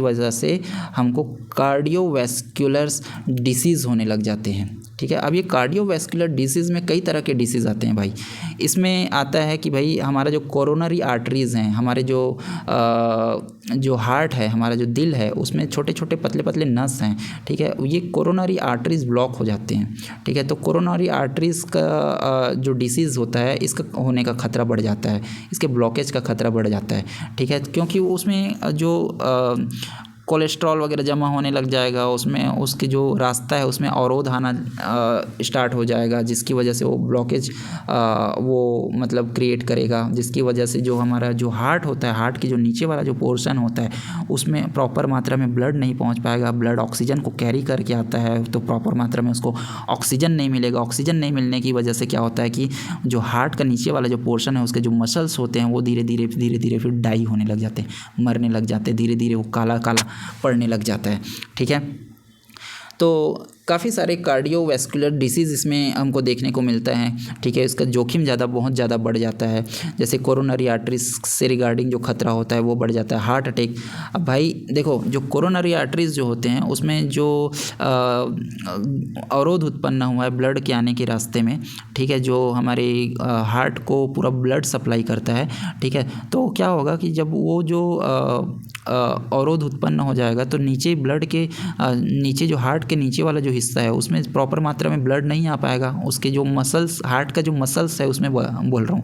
S1: वजह से हमको कार्डियोवैस्कुलर डिसीज़ होने लग जाते हैं। ठीक है, अब ये कार्डियोवैस्कुलर डिसीज़ में कई तरह के डिसीज़ आते हैं भाई। इसमें आता है कि भाई हमारा जो कोरोनरी आर्टरीज़ हैं, हमारे जो हार्ट है, हमारा जो दिल है, उसमें छोटे छोटे पतले पतले नस हैं। ठीक है, ये कोरोनरी आर्टरीज़ ब्लॉक हो जाते हैं। ठीक है, तो कोरोनरी आर्टरीज़ का जो डिसीज़ होता है, इसका होने का खतरा बढ़ जाता है, इसके ब्लॉकेज का खतरा बढ़ जाता है। ठीक है, क्योंकि उसमें जो कोलेस्ट्रॉल वगैरह जमा होने लग जाएगा, उसमें उसके जो रास्ता है उसमें अवरोध आना स्टार्ट हो जाएगा, जिसकी वजह से वो ब्लॉकेज वो मतलब क्रिएट करेगा, जिसकी वजह से जो हमारा जो हार्ट होता है, हार्ट की जो नीचे वाला जो पोर्शन होता है, उसमें प्रॉपर मात्रा में ब्लड नहीं पहुंच पाएगा। ब्लड ऑक्सीजन को कैरी करके आता है, तो प्रॉपर मात्रा में उसको ऑक्सीजन नहीं मिलेगा। ऑक्सीजन नहीं मिलने की वजह से क्या होता है कि जो हार्ट का नीचे वाला जो पोर्शन है, उसके जो मसल्स होते हैं, वो धीरे धीरे फिर डाई होने लग जाते हैं, मरने लग जाते हैं, धीरे धीरे वो काला काला पड़ने लग जाता है। ठीक है, तो काफ़ी सारे कार्डियोवैस्कुलर डिसीज़ इसमें हमको देखने को मिलता है। ठीक है, इसका जोखिम बहुत ज़्यादा बढ़ जाता है। जैसे कोरोनरी आर्टरीज से रिगार्डिंग जो खतरा होता है वो बढ़ जाता है। हार्ट अटैक, अब भाई देखो, जो कोरोनरी आर्टरीज जो होते हैं उसमें जो अवरोध उत्पन्न हुआ है ब्लड के आने के रास्ते में, ठीक है, जो हमारे हार्ट को पूरा ब्लड सप्लाई करता है। ठीक है, तो क्या होगा कि जब वो जो अवरोध उत्पन्न हो जाएगा, तो नीचे ब्लड के नीचे जो हार्ट के नीचे वाला जो हिस्सा है, उसमें प्रॉपर मात्रा में ब्लड नहीं आ पाएगा। उसके जो मसल्स, हार्ट का जो मसल्स है उसमें बोल रहा हूँ,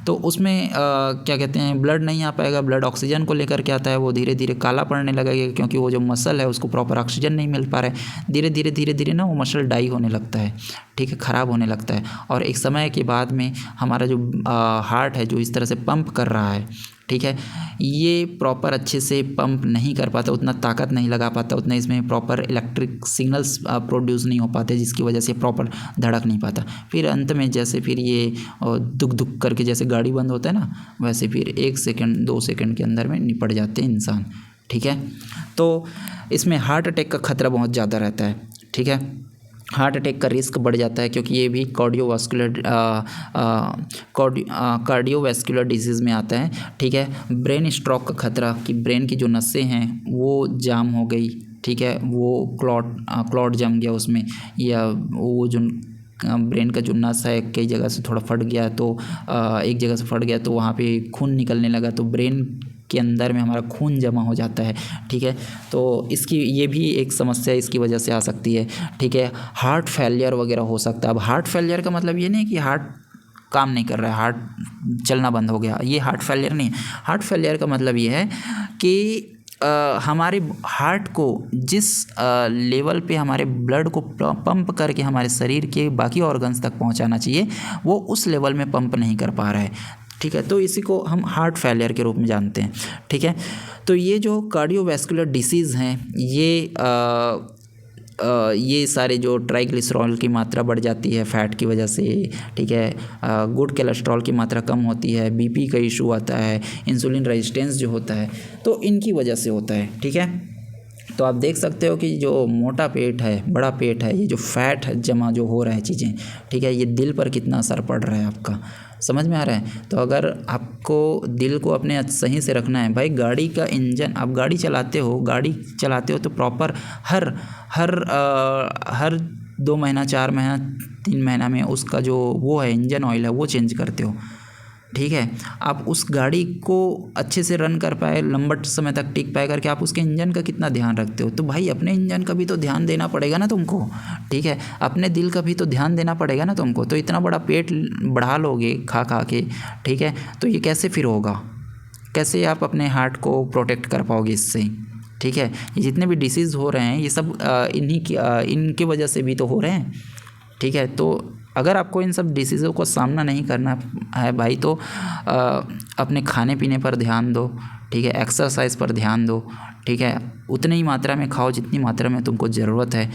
S1: तो उसमें क्या कहते हैं, ब्लड नहीं आ पाएगा। ब्लड ऑक्सीजन को लेकर के आता है, वो धीरे धीरे काला पड़ने लगेगा, क्योंकि वो जो मसल है उसको प्रॉपर ऑक्सीजन नहीं मिल पा रहा है। धीरे धीरे ना वो मसल डाई होने लगता है। ठीक है, ख़राब होने लगता है, और एक समय के बाद में हमारा जो हार्ट है, जो इस तरह से पंप कर रहा है, ठीक है, ये प्रॉपर अच्छे से पंप नहीं कर पाता, उतना ताकत नहीं लगा पाता, उतना इसमें प्रॉपर इलेक्ट्रिक सिग्नल्स प्रोड्यूस नहीं हो पाते, जिसकी वजह से प्रॉपर धड़क नहीं पाता। फिर अंत में जैसे फिर ये दुख दुख करके जैसे गाड़ी बंद होता है ना, वैसे फिर 1 सेकंड 2 सेकंड के अंदर में निपट जाते हैं इंसान। ठीक है, तो इसमें हार्ट अटैक का खतरा बहुत ज़्यादा रहता है। ठीक है, हार्ट अटैक का रिस्क बढ़ जाता है, क्योंकि ये भी कार्डियोवैस्कुलर डिजीज़ में आता है। ठीक है, ब्रेन स्ट्रोक का खतरा, कि ब्रेन की जो नसें हैं वो जाम हो गई, ठीक है, वो क्लॉट जम गया उसमें, या वो जो ब्रेन का जो नस है कई जगह से थोड़ा फट गया, तो एक जगह से फट गया तो वहाँ पे खून निकलने लगा, तो ब्रेन के अंदर में हमारा खून जमा हो जाता है। ठीक है, तो ये भी एक समस्या इसकी वजह से आ सकती है। ठीक है, हार्ट फेलियर वगैरह हो सकता है। अब हार्ट फेलियर का मतलब ये नहीं कि हार्ट काम नहीं कर रहा है, हार्ट चलना बंद हो गया, ये हार्ट फेलियर नहीं है। हार्ट फेलियर का मतलब ये है कि हमारे हार्ट को जिस लेवल पे हमारे ब्लड को पंप करके हमारे शरीर के बाकी ऑर्गन्स तक पहुंचाना चाहिए, वो उस लेवल में पंप नहीं कर पा रहा है। ठीक है, तो इसी को हम हार्ट फेलियर के रूप में जानते हैं। ठीक है, तो ये जो कार्डियोवैस्कुलर डिसीज़ हैं, ये ये सारे जो ट्राइग्लिसरॉल की मात्रा बढ़ जाती है फ़ैट की वजह से, ठीक है, गुड कोलेस्ट्रॉल की मात्रा कम होती है, बीपी का इशू आता है, इंसुलिन रेजिस्टेंस जो होता है, तो इनकी वजह से होता है। ठीक है, तो आप देख सकते हो कि जो मोटा पेट है, बड़ा पेट है, ये जो फैट है जमा जो हो रहा है चीज़ें, ठीक है, ये दिल पर कितना असर पड़ रहा है आपका, समझ में आ रहा है। तो अगर आपको दिल को अपने सही से रखना है भाई, गाड़ी का इंजन, आप गाड़ी चलाते हो तो प्रॉपर हर 2 महीना 4 महीना 3 महीना में उसका जो वो है इंजन ऑयल है वो चेंज करते हो। ठीक है, आप उस गाड़ी को अच्छे से रन कर पाए, लंबा समय तक टिक पाए करके आप उसके इंजन का कितना ध्यान रखते हो। तो भाई अपने इंजन का भी तो ध्यान देना पड़ेगा ना तुमको। ठीक है, अपने दिल का भी तो ध्यान देना पड़ेगा ना तुमको। तो इतना बड़ा पेट बढ़ा लोगे खा खा के, ठीक है, तो ये कैसे फिर होगा, कैसे आप अपने हार्ट को प्रोटेक्ट कर पाओगे इससे। ठीक है, ये जितने भी डिसीज़ हो रहे हैं ये सब इनकी वजह से भी तो हो रहे हैं। ठीक है, तो अगर आपको इन सब डिसीज़ों को सामना नहीं करना है भाई तो अपने खाने पीने पर ध्यान दो। ठीक है, एक्सरसाइज पर ध्यान दो। ठीक है, उतनी ही मात्रा में खाओ जितनी मात्रा में तुमको ज़रूरत है।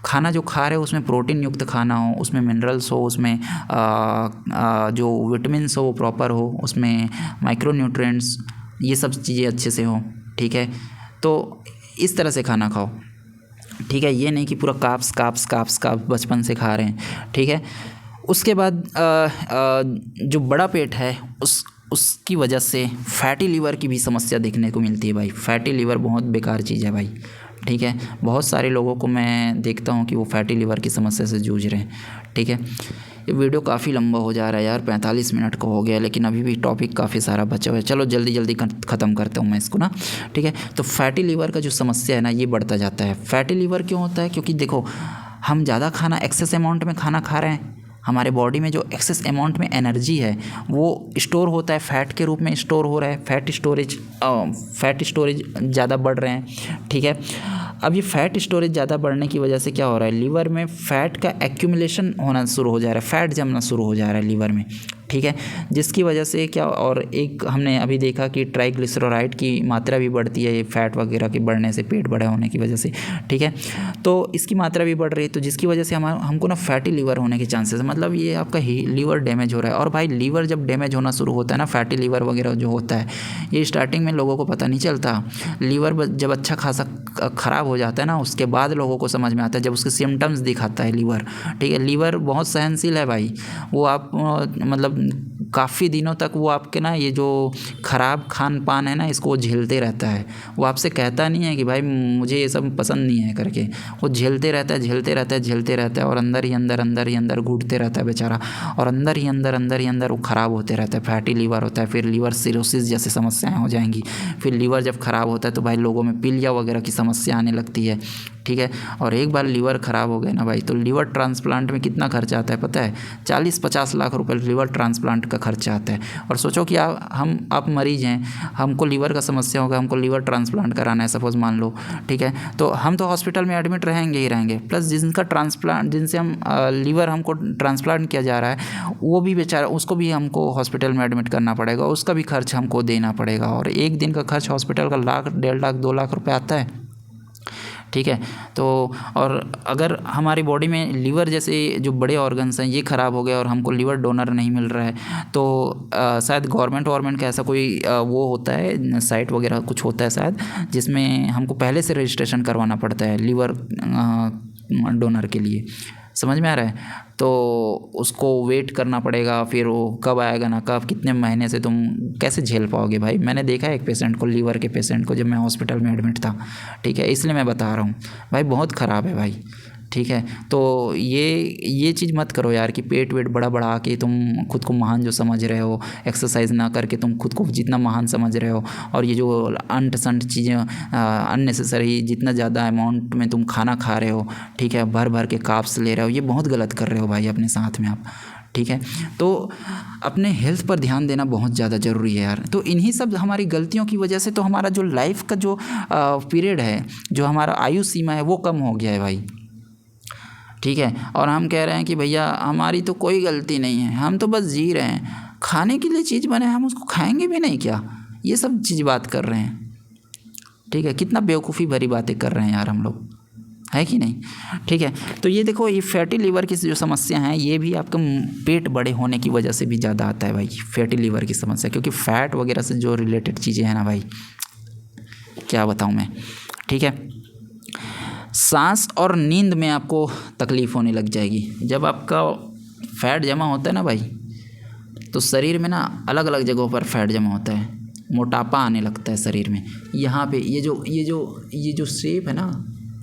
S1: खाना जो खा रहे हो उसमें प्रोटीन युक्त खाना हो, उसमें मिनरल्स हो, उसमें जो विटामिन्स हो वो प्रॉपर हो, उसमें माइक्रो न्यूट्रिएंट्स ये सब चीज़ें अच्छे से हो। ठीक है, तो इस तरह से खाना खाओ। ठीक है, ये नहीं कि पूरा काप्स बचपन से खा रहे हैं। ठीक है, उसके बाद जो बड़ा पेट है उसकी वजह से फैटी लीवर की भी समस्या देखने को मिलती है भाई। फैटी लीवर बहुत बेकार चीज़ है भाई। ठीक है, बहुत सारे लोगों को मैं देखता हूँ कि वो फैटी लीवर की समस्या से जूझ रहे हैं। ठीक है, ये वीडियो काफ़ी लंबा हो जा रहा है यार, 45 मिनट का हो गया, लेकिन अभी भी टॉपिक काफ़ी सारा बचा हुआ है। चलो जल्दी ख़त्म करता हूँ मैं इसको ना। ठीक है, तो फैटी लीवर का जो समस्या है ना ये बढ़ता जाता है। फैटी लीवर क्यों होता है? क्योंकि देखो हम ज़्यादा खाना, एक्सेस अमाउंट में खाना खा रहे हैं। हमारे बॉडी में जो एक्सेस अमाउंट में एनर्जी है वो स्टोर होता है, फैट के रूप में स्टोर हो रहा है। फैट स्टोरेज ज़्यादा बढ़ रहे हैं। ठीक है, अब ये फैट स्टोरेज ज़्यादा बढ़ने की वजह से क्या हो रहा है, लीवर में फैट का एक्यूमुलेशन होना शुरू हो जा रहा है, फैट जमना शुरू हो जा रहा है लीवर में। ठीक है, जिसकी वजह से क्या, और एक हमने अभी देखा कि ट्राइग्लिसराइड की मात्रा भी बढ़ती है, ये फैट वगैरह के बढ़ने से, पेट बड़ा होने की वजह से। ठीक है, तो इसकी मात्रा भी बढ़ रही है, तो जिसकी वजह से हमको ना फैटी लीवर होने के चांसेस, मतलब ये आपका लीवर डैमेज हो रहा है। और भाई लीवर जब डैमेज होना शुरू होता है ना, फैटी लीवर वगैरह जो होता है, ये स्टार्टिंग में लोगों को पता नहीं चलता। लीवर जब अच्छा खासा ख़राब हो जाता है ना, उसके बाद लोगों को समझ में आता है, जब उसके सिम्टम्स दिखाता है लीवर। ठीक है, लीवर बहुत सहनशील है भाई, वो आप मतलब काफ़ी दिनों तक वो आपके ना ये जो ख़राब खान पान है ना इसको वो झेलते रहता है। वो आपसे कहता नहीं है कि भाई मुझे ये सब पसंद नहीं है करके, वो झेलते रहता है और अंदर ही अंदर घुटते रहता है बेचारा, और अंदर ही अंदर वो ख़राब होते रहता है। फैटी लीवर होता है, फिर लीवर सिरोसिस जैसी समस्याएं हो जाएंगी। फिर लीवर जब ख़राब होता है तो भाई लोगों में पीलिया वगैरह की समस्या आने लगती है। ठीक है, और एक बार लीवर ख़राब हो गया ना भाई तो लीवर ट्रांसप्लांट में कितना खर्चा आता है पता है? 40-50 लाख रुपए लीवर ट्रांसप्लांट का खर्चा आता है। और सोचो कि आप मरीज हैं, हमको लीवर का समस्या होगा, हमको लीवर ट्रांसप्लांट कराना है सपोज़ मान लो। ठीक है, तो हम तो हॉस्पिटल में एडमिट रहेंगे ही रहेंगे, प्लस जिनसे हम लीवर हमको ट्रांसप्लांट किया जा रहा है वो भी बेचारा, उसको भी हमको हॉस्पिटल में एडमिट करना पड़ेगा, उसका भी खर्च हमको देना पड़ेगा। और एक दिन का खर्च हॉस्पिटल का 1 लाख 1.5 लाख 2 लाख रुपये आता है। ठीक है, तो और अगर हमारी बॉडी में लीवर जैसे जो बड़े ऑर्गन्स हैं ये ख़राब हो गए और हमको लीवर डोनर नहीं मिल रहा है तो शायद गवर्नमेंट का ऐसा कोई वो होता है, साइट वगैरह कुछ होता है शायद, जिसमें हमको पहले से रजिस्ट्रेशन करवाना पड़ता है लीवर डोनर के लिए। समझ में आ रहा है? तो उसको वेट करना पड़ेगा, फिर वो कब आएगा ना कब, कितने महीने से तुम कैसे झेल पाओगे भाई। मैंने देखा है एक पेशेंट को, लीवर के पेशेंट को, जब मैं हॉस्पिटल में एडमिट था। ठीक है, इसलिए मैं बता रहा हूँ भाई, बहुत ख़राब है भाई। ठीक है, तो ये चीज़ मत करो यार कि पेट वेट बड़ा के तुम खुद को महान जो समझ रहे हो, एक्सरसाइज ना करके तुम खुद को जितना महान समझ रहे हो, और ये जो अंट संट चीज़ें अननेसेसरी जितना ज़्यादा अमाउंट में तुम खाना खा रहे हो, ठीक है, भर के काप्स ले रहे हो, ये बहुत गलत कर रहे हो भाई अपने साथ में आप। ठीक है, तो अपने हेल्थ पर ध्यान देना बहुत ज़्यादा ज़रूरी है यार। तो इन्हीं सब हमारी गलतियों की वजह से तो हमारा जो लाइफ का जो पीरियड है, जो हमारा आयु सीमा है वो कम हो गया है भाई। ठीक है, और हम कह रहे हैं कि भैया हमारी तो कोई गलती नहीं है, हम तो बस जी रहे हैं, खाने के लिए चीज़ बने हम उसको खाएंगे भी नहीं क्या, ये सब चीज़ बात कर रहे हैं। ठीक है, कितना बेवकूफ़ी भरी बातें कर रहे हैं यार हम लोग, है कि नहीं। ठीक है, तो ये देखो, ये फैटी लीवर की जो समस्या है ये भी आपका पेट बड़े होने की वजह से भी ज़्यादा आता है भाई, फैटी लीवर की समस्या, क्योंकि फैट वगैरह से जो रिलेटेड चीज़ें हैं ना भाई, क्या बताऊँ मैं। ठीक है, सांस और नींद में आपको तकलीफ़ होने लग जाएगी। जब आपका फैट जमा होता है ना भाई, तो शरीर में ना अलग अलग जगहों पर फैट जमा होता है, मोटापा आने लगता है शरीर में। यहाँ पे ये जो शेप है ना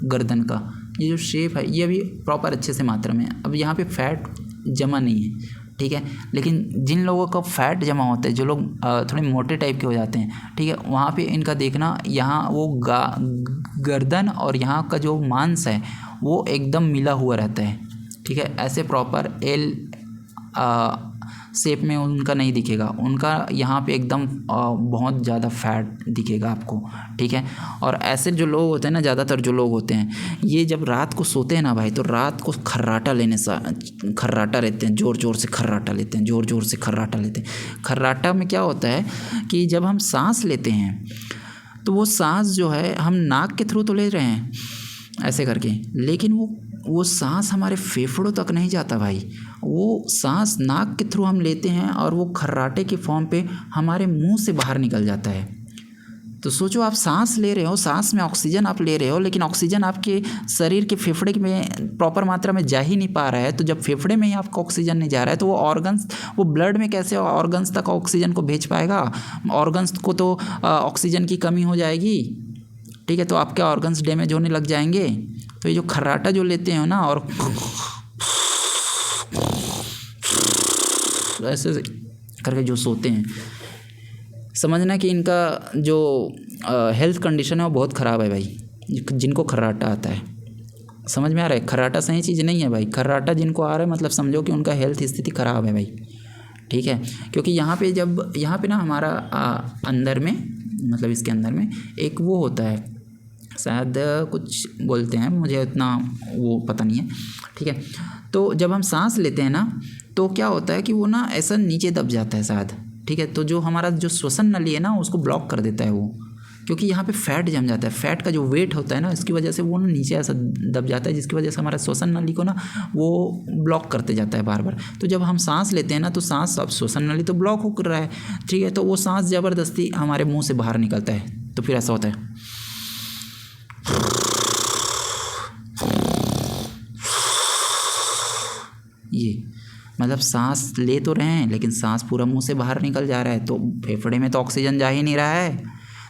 S1: गर्दन का, ये जो शेप है ये अभी प्रॉपर अच्छे से मात्रा में है। अब यहाँ पे फैट जमा नहीं है, ठीक है, लेकिन जिन लोगों का फैट जमा होता है, जो लोग थोड़े मोटे टाइप के हो जाते हैं, ठीक है, वहाँ पे इनका देखना, यहाँ वो गर्दन और यहाँ का जो मांस है वो एकदम मिला हुआ रहता है। ठीक है, ऐसे प्रॉपर एल शेप में उनका नहीं दिखेगा, उनका यहाँ पे एकदम बहुत ज़्यादा फैट दिखेगा आपको। ठीक है, और ऐसे जो लोग होते हैं ना, ज़्यादातर जो लोग होते हैं, ये जब रात को सोते हैं ना भाई, तो रात को खर्राटा रहते हैं, ज़ोर ज़ोर से खर्राटा लेते हैं, ज़ोर ज़ोर से खर्राटा लेते हैं। खर्राटा में क्या होता है कि जब हम सांस लेते हैं तो वो सांस जो है हम नाक के थ्रू तो ले रहे हैं ऐसे करके, लेकिन वो सांस हमारे फेफड़ों तक नहीं जाता भाई, वो सांस नाक के थ्रू हम लेते हैं और वो खर्राटे के फॉर्म पे हमारे मुंह से बाहर निकल जाता है। तो सोचो, आप सांस ले रहे हो, सांस में ऑक्सीजन आप ले रहे हो, लेकिन ऑक्सीजन आपके शरीर के फेफड़े में प्रॉपर मात्रा में जा ही नहीं पा रहा है। तो जब फेफड़े में ही आपका ऑक्सीजन नहीं जा रहा है, तो वो ऑर्गन्स, वो ब्लड में कैसे ऑर्गन्स तक ऑक्सीजन को भेज पाएगा? ऑर्गन्स को तो ऑक्सीजन की कमी हो जाएगी। ठीक है, तो आपके ऑर्गन्स डैमेज होने लग जाएंगे। तो ये जो खर्राटा जो लेते हैं ना, और ऐसे करके जो सोते हैं, समझना कि इनका जो हेल्थ कंडीशन है वो बहुत ख़राब है भाई, जिनको खर्राटा आता है। समझ में आ रहा है? खर्राटा सही चीज़ नहीं है भाई। खर्राटा जिनको आ रहा है, मतलब समझो कि उनका हेल्थ स्थिति ख़राब है भाई। ठीक है, क्योंकि यहाँ पे ना हमारा अंदर में, मतलब इसके अंदर में एक वो होता है, शायद कुछ बोलते हैं, मुझे उतना वो पता नहीं है। ठीक है, तो जब हम सांस लेते हैं ना, तो क्या होता है कि वो ना ऐसा नीचे दब जाता है शायद। ठीक है, तो जो हमारा जो श्वसन नली है ना, उसको ब्लॉक कर देता है वो, क्योंकि यहाँ पे फैट जम जाता है। फैट का जो वेट होता है ना, इसकी वजह से वो ना नीचे ऐसा दब जाता है, जिसकी वजह से हमारा श्वसन नली को ना वो ब्लॉक करते जाता है बार बार। तो जब हम सांस लेते हैं ना, तो सांस, अब श्वसन नली तो ब्लॉक हो कर रहा है, ठीक है, तो वो सांस ज़बरदस्ती हमारे मुँह से बाहर निकलता है। तो फिर ऐसा होता है, ये मतलब सांस ले तो रहे हैं, लेकिन सांस पूरा मुंह से बाहर निकल जा रहा है। तो फेफड़े में तो ऑक्सीजन जा ही नहीं रहा है।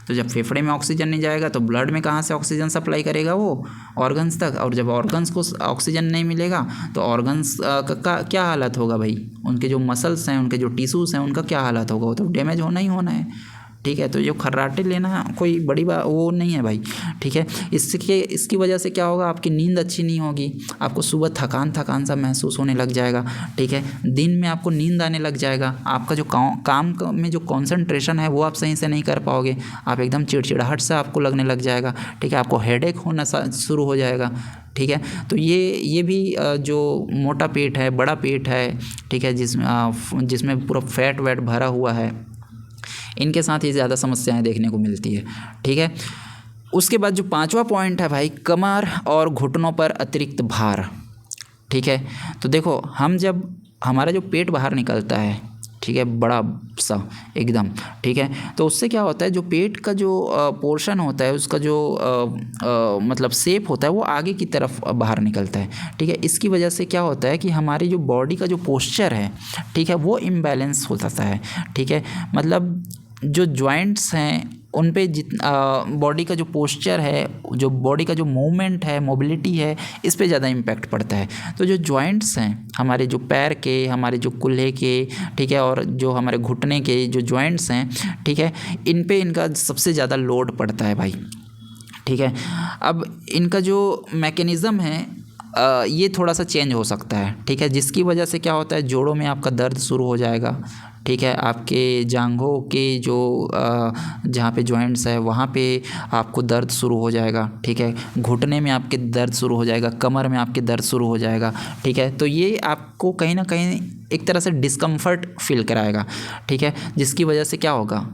S1: तो जब फेफड़े में ऑक्सीजन नहीं जाएगा, तो ब्लड में कहाँ से ऑक्सीजन सप्लाई करेगा वो? ऑर्गन्स तक। और जब ऑर्गन्स को ऑक्सीजन नहीं मिलेगा, तो ऑर्गन्स का क्या हालत होगा भाई? उनके जो मसल्स हैं, उनके जो टिश्यूज़ हैं, उनका क्या हालत होगा? वो तो डैमेज होना ही होना है। ठीक है, तो जो खर्राटे लेना कोई बड़ी बात वो नहीं है भाई। ठीक है, इसकी वजह से क्या होगा? आपकी नींद अच्छी नहीं होगी, आपको सुबह थकान सा महसूस होने लग जाएगा। ठीक है, दिन में आपको नींद आने लग जाएगा, आपका जो काम में जो कंसंट्रेशन है वो आप सही से नहीं कर पाओगे, आप एकदम चिड़चिड़ाहट सा आपको लगने लग जाएगा। ठीक है, आपको हेडेक होना शुरू हो जाएगा। ठीक है, तो ये भी जो मोटा पेट है, बड़ा पेट है, ठीक है, जिसमें पूरा फैट वैट भरा हुआ है, इनके साथ ही ज़्यादा समस्याएं देखने को मिलती है। ठीक है, उसके बाद जो 5वां पॉइंट है भाई, कमर और घुटनों पर अतिरिक्त भार। ठीक है, तो देखो, हम जब हमारा जो पेट बाहर निकलता है, ठीक है, बड़ा सा एकदम, ठीक है, तो उससे क्या होता है, जो पेट का जो पोर्शन होता है, उसका जो मतलब शेप होता है, वो आगे की तरफ बाहर निकलता है। ठीक है, इसकी वजह से क्या होता है कि हमारी जो बॉडी का जो पोस्चर है, ठीक है, वो इम्बैलेंस हो जाता है। ठीक है, मतलब जो जॉइंट्स हैं उन पे बॉडी का जो पोस्चर है, जो बॉडी का जो मूवमेंट है, मोबिलिटी है, इस पे ज़्यादा इम्पैक्ट पड़ता है। तो जो जॉइंट्स हैं हमारे, जो पैर के, हमारे जो कूल्हे के, ठीक है, और जो हमारे घुटने के जो जॉइंट्स हैं, ठीक है, इन पे इनका सबसे ज़्यादा लोड पड़ता है भाई। ठीक है, अब इनका जो मैकेनिज़्म है ये थोड़ा सा चेंज हो सकता है। ठीक है, जिसकी वजह से क्या होता है, जोड़ों में आपका दर्द शुरू हो जाएगा। ठीक है, आपके जांघों के जो जहाँ पे जॉइंट्स है वहाँ पे आपको दर्द शुरू हो जाएगा। ठीक है, घुटने में आपके दर्द शुरू हो जाएगा, कमर में आपके दर्द शुरू हो जाएगा। ठीक है, तो ये आपको कहीं ना कहीं एक तरह से डिस्कम्फर्ट फील कराएगा। ठीक है, जिसकी वजह से क्या होगा,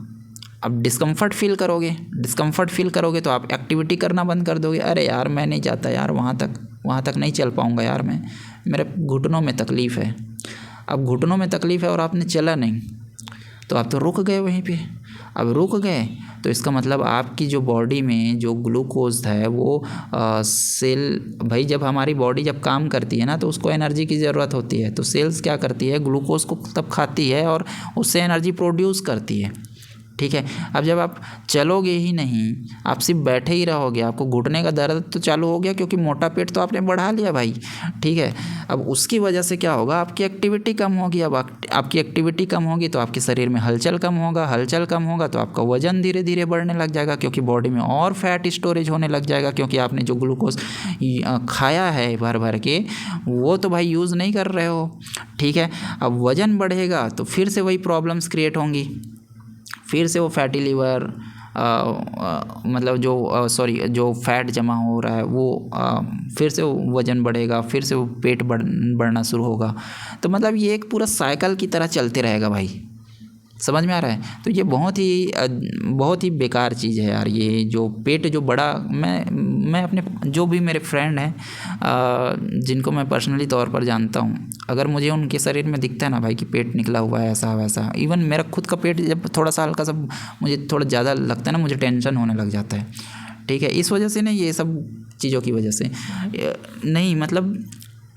S1: अब डिस्कम्फर्ट फील करोगे तो आप एक्टिविटी करना बंद कर दोगे। अरे यार मैं नहीं जाता यार, वहाँ तक नहीं चल पाऊँगा यार, मेरे घुटनों में तकलीफ़ है। अब घुटनों में तकलीफ़ है और आपने चला नहीं, तो आप तो रुक गए वहीं पे। अब रुक गए तो इसका मतलब आपकी जो बॉडी में जो ग्लूकोज है वो सेल, भाई जब हमारी बॉडी जब काम करती है ना तो उसको एनर्जी की ज़रूरत होती है, तो सेल्स क्या करती है, ग्लूकोज को तब खाती है और उससे एनर्जी प्रोड्यूस करती है। ठीक है, अब जब आप चलोगे ही नहीं, आप सिर्फ बैठे ही रहोगे, आपको घुटने का दर्द तो चालू हो गया क्योंकि मोटा पेट तो आपने बढ़ा लिया भाई। ठीक है, अब उसकी वजह से क्या होगा, आपकी एक्टिविटी कम होगी। अब आपकी एक्टिविटी कम होगी तो आपके शरीर में हलचल कम होगा तो आपका वजन धीरे धीरे बढ़ने लग जाएगा, क्योंकि बॉडी में और फैट स्टोरेज होने लग जाएगा, क्योंकि आपने जो ग्लूकोज खाया है भर भर के वो तो भाई यूज़ नहीं कर रहे हो। ठीक है, अब वजन बढ़ेगा तो फिर से वही प्रॉब्लम्स क्रिएट होंगी, फिर से वो फैटी लीवर मतलब जो फैट जमा हो रहा है वो फिर से वो वज़न बढ़ेगा, फिर से वो पेट बढ़ना शुरू होगा। तो मतलब ये एक पूरा साइकिल की तरह चलते रहेगा भाई, समझ में आ रहा है। तो ये बहुत ही बेकार चीज़ है यार, ये जो पेट जो बड़ा, मैं अपने जो भी मेरे फ्रेंड हैं जिनको मैं पर्सनली तौर पर जानता हूँ, अगर मुझे उनके शरीर में दिखता है ना भाई कि पेट निकला हुआ है ऐसा वैसा, इवन मेरा खुद का पेट जब थोड़ा सा हल्का सा मुझे थोड़ा ज़्यादा लगता है ना, मुझे टेंशन होने लग जाता है। ठीक है, इस वजह से नहीं, ये सब चीज़ों की वजह से नहीं, मतलब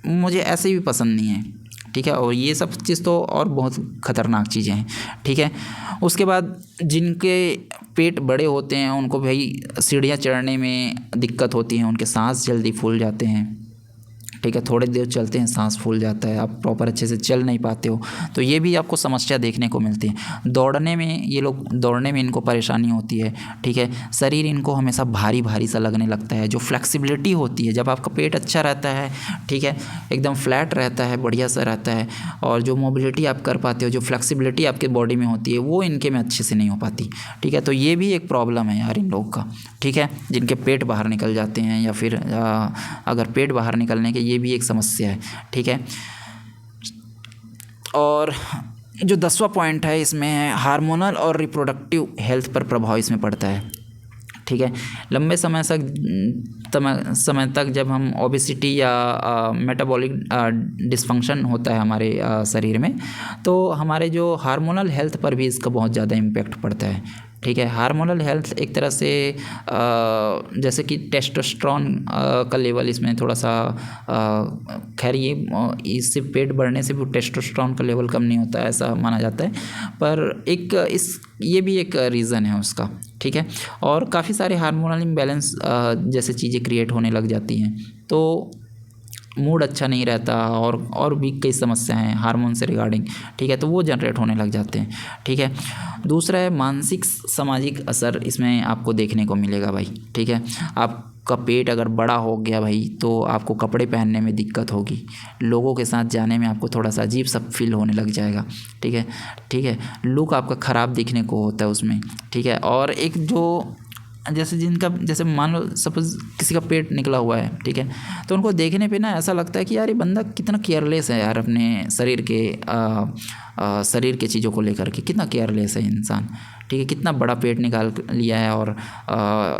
S1: मुझे ऐसे भी पसंद नहीं है। ठीक है, और ये सब चीज़ तो और बहुत ख़तरनाक चीज़ें हैं। ठीक है, उसके बाद जिनके पेट बड़े होते हैं उनको भाई सीढ़ियाँ चढ़ने में दिक्कत होती है, उनके सांस जल्दी फूल जाते हैं। ठीक है, थोड़ी देर चलते हैं सांस फूल जाता है, आप प्रॉपर अच्छे से चल नहीं पाते हो, तो ये भी आपको समस्या देखने को मिलती है। दौड़ने में इनको परेशानी होती है। ठीक है, शरीर इनको हमेशा भारी भारी सा लगने लगता है। जो फ्लेक्सिबिलिटी होती है, जब आपका पेट अच्छा रहता है, ठीक है, एकदम फ्लैट रहता है, बढ़िया सा रहता है, और जो मोबिलिटी आप कर पाते हो, जो फ्लेक्सिबिलिटी आपके बॉडी में होती है, वो इनके में अच्छे से नहीं हो पाती। ठीक है, तो ये भी एक प्रॉब्लम है यार इन लोगों का। ठीक है, जिनके पेट बाहर निकल जाते हैं, या फिर अगर पेट बाहर निकलने के, ये भी एक समस्या है। ठीक है, और जो 10वां पॉइंट है इसमें है हार्मोनल और रिप्रोडक्टिव हेल्थ पर प्रभाव इसमें पड़ता है। ठीक है, लंबे समय तक जब हम ओबेसिटी या मेटाबॉलिक डिसफंक्शन होता है हमारे शरीर में, तो हमारे जो हार्मोनल हेल्थ पर भी इसका बहुत ज़्यादा इम्पैक्ट पड़ता है। ठीक है, हार्मोनल हेल्थ एक तरह से जैसे कि टेस्टोस्टेरोन का लेवल इसमें थोड़ा सा, खैर ये इससे पेट बढ़ने से भी टेस्टोस्टेरोन का लेवल कम नहीं होता है ऐसा माना जाता है, पर ये भी एक रीज़न है उसका। ठीक है, और काफ़ी सारे हार्मोनल इम्बैलेंस जैसे चीज़ें क्रिएट होने लग जाती हैं, तो मूड अच्छा नहीं रहता, और भी कई समस्याएं हैं हार्मोन से रिगार्डिंग। ठीक है, तो वो जनरेट होने लग जाते हैं। ठीक है, दूसरा है मानसिक सामाजिक असर इसमें आपको देखने को मिलेगा भाई। ठीक है, आपका पेट अगर बड़ा हो गया भाई तो आपको कपड़े पहनने में दिक्कत होगी, लोगों के साथ जाने में आपको थोड़ा सा अजीब सा फील होने लग जाएगा। ठीक है, लुक आपका ख़राब दिखने को होता है उसमें। ठीक है, और एक जो जैसे मान लो सपोज किसी का पेट निकला हुआ है, ठीक है, तो उनको देखने पे ना ऐसा लगता है कि यार ये बंदा कितना केयरलेस है यार, अपने शरीर के चीज़ों को लेकर के कितना केयरलेस है इंसान। ठीक है, कितना बड़ा पेट निकाल लिया है, और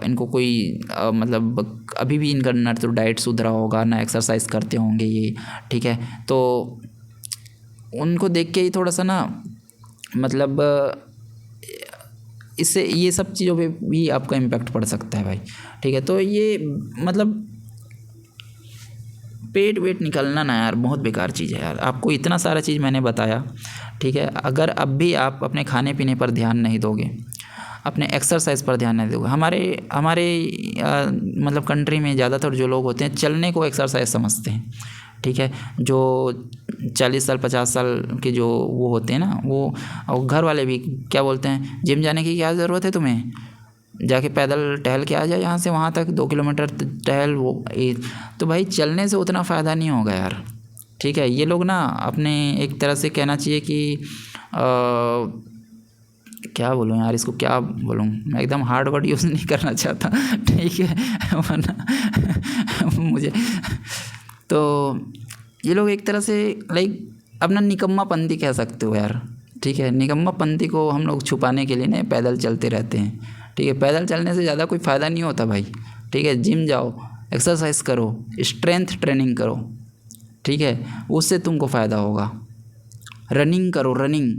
S1: इनको कोई मतलब अभी भी इनका ना तो डाइट सुधरा होगा, ना एक्सरसाइज करते होंगे ये। ठीक है, तो उनको देख के ही थोड़ा सा ना, मतलब इससे ये सब चीज़ों पे भी आपका इम्पैक्ट पड़ सकता है भाई। ठीक है, तो ये मतलब पेट वेट निकलना ना यार बहुत बेकार चीज़ है यार। आपको इतना सारा चीज़ मैंने बताया। ठीक है, अगर अब भी आप अपने खाने पीने पर ध्यान नहीं दोगे, अपने एक्सरसाइज पर ध्यान नहीं दोगे, हमारे मतलब कंट्री में ज़्यादातर जो लोग होते हैं चलने को एक्सरसाइज समझते हैं। ठीक है, जो 40 साल 50 साल के जो वो होते हैं ना, वो घर वाले भी क्या बोलते हैं, जिम जाने की क्या ज़रूरत है तुम्हें, जाके पैदल टहल के आ जाए यहाँ से वहाँ तक 2 किलोमीटर टहल। तो भाई चलने से उतना फ़ायदा नहीं होगा यार। ठीक है, ये लोग ना अपने एक तरह से कहना चाहिए कि क्या बोलूँ यार, इसको क्या बोलूँ, मैं एकदम हार्ड वर्ड यूज़ नहीं करना चाहता। ठीक है, वरना मुझे तो ये लोग एक तरह से लाइक अपना निकम्मापंती कह सकते हो यार। ठीक है, निकम्मापंती को हम लोग छुपाने के लिए ना पैदल चलते रहते हैं। ठीक है, पैदल चलने से ज़्यादा कोई फ़ायदा नहीं होता भाई। ठीक है, जिम जाओ, एक्सरसाइज करो, स्ट्रेंथ ट्रेनिंग करो। ठीक है, उससे तुमको फ़ायदा होगा। रनिंग करो, रनिंग,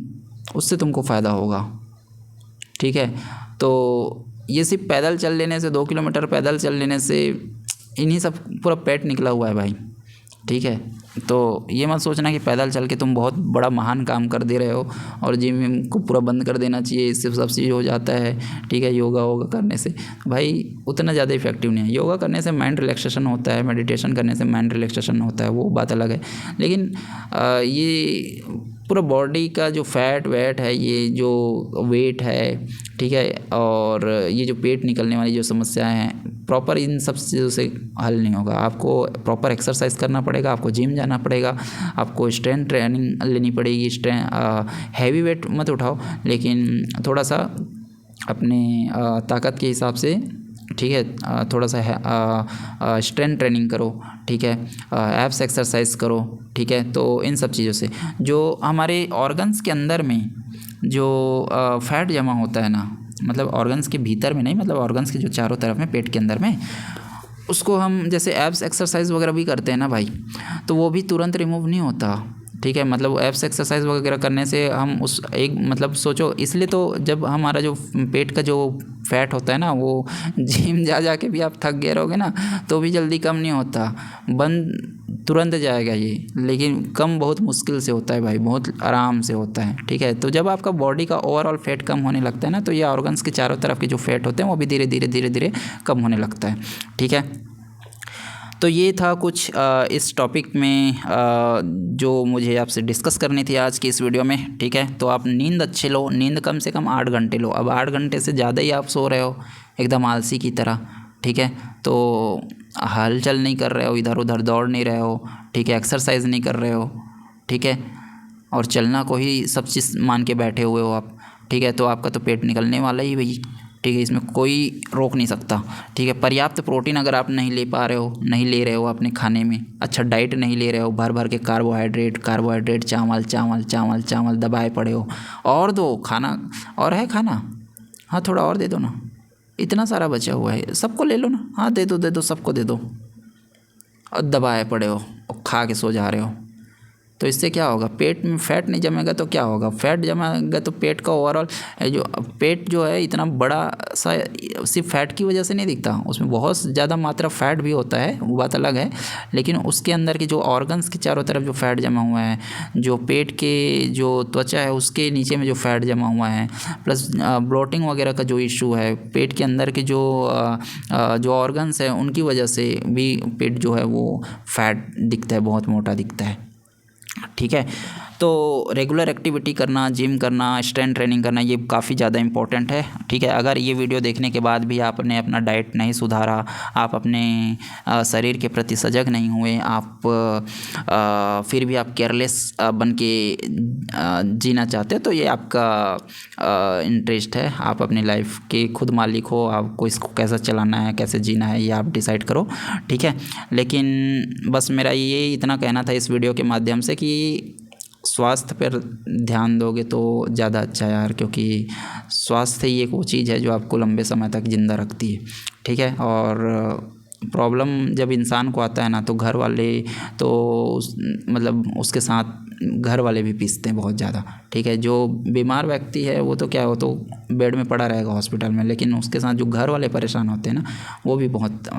S1: उससे तुमको फ़ायदा होगा। ठीक है, तो ये सिर्फ पैदल चल लेने से, 2 किलोमीटर पैदल चल लेने से इन्हीं सब पूरा पेट निकला हुआ है भाई। ठीक है, तो ये मत सोचना कि पैदल चल के तुम बहुत बड़ा महान काम कर दे रहे हो और जिम विम को पूरा बंद कर देना चाहिए, इससे सब चीज़ हो जाता है। ठीक है, योगा वोगा करने से भाई उतना ज़्यादा इफेक्टिव नहीं है। योगा करने से माइंड रिलैक्सेशन होता है, मेडिटेशन करने से माइंड रिलैक्सेशन होता है, वो बात अलग है। लेकिन ये पूरा बॉडी का जो फैट वेट है, ये जो वेट है, ठीक है, और ये जो पेट निकलने वाली जो समस्याएं हैं, प्रॉपर इन सब चीज़ों से हल नहीं होगा। आपको प्रॉपर एक्सरसाइज करना पड़ेगा, आपको जिम जाना पड़ेगा, आपको स्ट्रेंथ ट्रेनिंग लेनी पड़ेगी। हैवी वेट मत उठाओ, लेकिन थोड़ा सा अपने ताकत के हिसाब से, ठीक है, थोड़ा सा स्ट्रेंथ ट्रेनिंग करो। ठीक है, एब्स एक्सरसाइज करो। ठीक है, तो इन सब चीज़ों से जो हमारे ऑर्गन्स के अंदर में जो फैट जमा होता है ना, मतलब ऑर्गन्स के भीतर में नहीं, मतलब ऑर्गन्स के जो चारों तरफ में, पेट के अंदर में, उसको हम जैसे एब्स एक्सरसाइज वगैरह भी करते हैं ना भाई, तो वो भी तुरंत रिमूव नहीं होता। ठीक है, मतलब एब्स एक्सरसाइज वगैरह करने से हम उस एक मतलब सोचो, इसलिए तो जब हमारा जो पेट का जो फैट होता है ना, वो जिम जा के भी आप थक गए रहोगे ना, तो भी जल्दी कम नहीं होता, बंद तुरंत जाएगा ये, लेकिन कम बहुत मुश्किल से होता है भाई, बहुत आराम से होता है। ठीक है, तो जब आपका बॉडी का ओवरऑल फैट कम होने लगता है ना, तो ये ऑर्गन्स के चारों तरफ के जो फैट होते हैं वो भी धीरे धीरे धीरे धीरे कम होने लगता है। ठीक है, तो ये था कुछ इस टॉपिक में जो मुझे आपसे डिस्कस करनी थी आज की इस वीडियो में। ठीक है, तो आप नींद अच्छे लो, नींद कम से कम 8 घंटे लो। अब 8 घंटे से ज़्यादा ही आप सो रहे हो एकदम आलसी की तरह, ठीक है, तो हलचल नहीं कर रहे हो, इधर उधर दौड़ नहीं रहे हो, ठीक है, एक्सरसाइज नहीं कर रहे हो, ठीक है, और चलना को ही सब चीज़ मान के बैठे हुए हो आप, ठीक है, तो आपका तो पेट निकलने वाला ही भाई। ठीक है, इसमें कोई रोक नहीं सकता। ठीक है, पर्याप्त प्रोटीन अगर आप नहीं ले पा रहे हो, नहीं ले रहे हो अपने खाने में, अच्छा डाइट नहीं ले रहे हो, भर भर के कार्बोहाइड्रेट कार्बोहाइड्रेट, चावल चावल चावल चावल दबाए पड़े हो, और दो खाना, और है खाना, हाँ थोड़ा और दे दो ना, इतना सारा बचा हुआ है, सबको ले लो ना, हाँ दे दो सबको दे दो, और दबाए पड़े हो और खा के सो जा रहे हो, तो इससे क्या होगा, पेट में फैट नहीं जमेगा तो क्या होगा, फैट जमेगा तो पेट का ओवरऑल जो पेट जो है इतना बड़ा सा सिर्फ फैट की वजह से नहीं दिखता, उसमें बहुत ज़्यादा मात्रा फैट भी होता है, वो बात अलग है, लेकिन उसके अंदर के जो ऑर्गन्स के चारों तरफ जो फैट जमा हुआ है, जो पेट के जो त्वचा है उसके नीचे में जो फैट जमा हुआ है, प्लस ब्लोटिंग वगैरह का जो इशू है, पेट के अंदर के जो ऑर्गन्स हैं उनकी वजह से भी पेट जो है वो फैट दिखता है, बहुत मोटा दिखता है। ठीक है, तो रेगुलर एक्टिविटी करना, जिम करना, स्ट्रेंथ ट्रेनिंग करना, ये काफ़ी ज़्यादा इंपॉर्टेंट है। ठीक है, अगर ये वीडियो देखने के बाद भी आपने अपना डाइट नहीं सुधारा, आप अपने शरीर के प्रति सजग नहीं हुए, आप फिर भी आप केयरलेस बन के जीना चाहते हो, तो ये आपका इंटरेस्ट है, आप अपनी लाइफ के खुद मालिक हो, आपको इसको कैसा चलाना है, कैसे जीना है, ये आप डिसाइड करो। ठीक है, लेकिन बस मेरा ये इतना कहना था इस वीडियो के माध्यम से कि स्वास्थ्य पर ध्यान दोगे तो ज़्यादा अच्छा है यार, क्योंकि स्वास्थ्य ही एक वो चीज़ है जो आपको लंबे समय तक ज़िंदा रखती है। ठीक है, और प्रॉब्लम जब इंसान को आता है ना, तो घर वाले तो मतलब उसके साथ घर वाले भी पीसते हैं बहुत ज़्यादा। ठीक है, जो बीमार व्यक्ति है वो तो क्या हो, तो बेड में पड़ा रहेगा हॉस्पिटल में, लेकिन उसके साथ जो घर वाले परेशान होते हैं ना, वो भी बहुत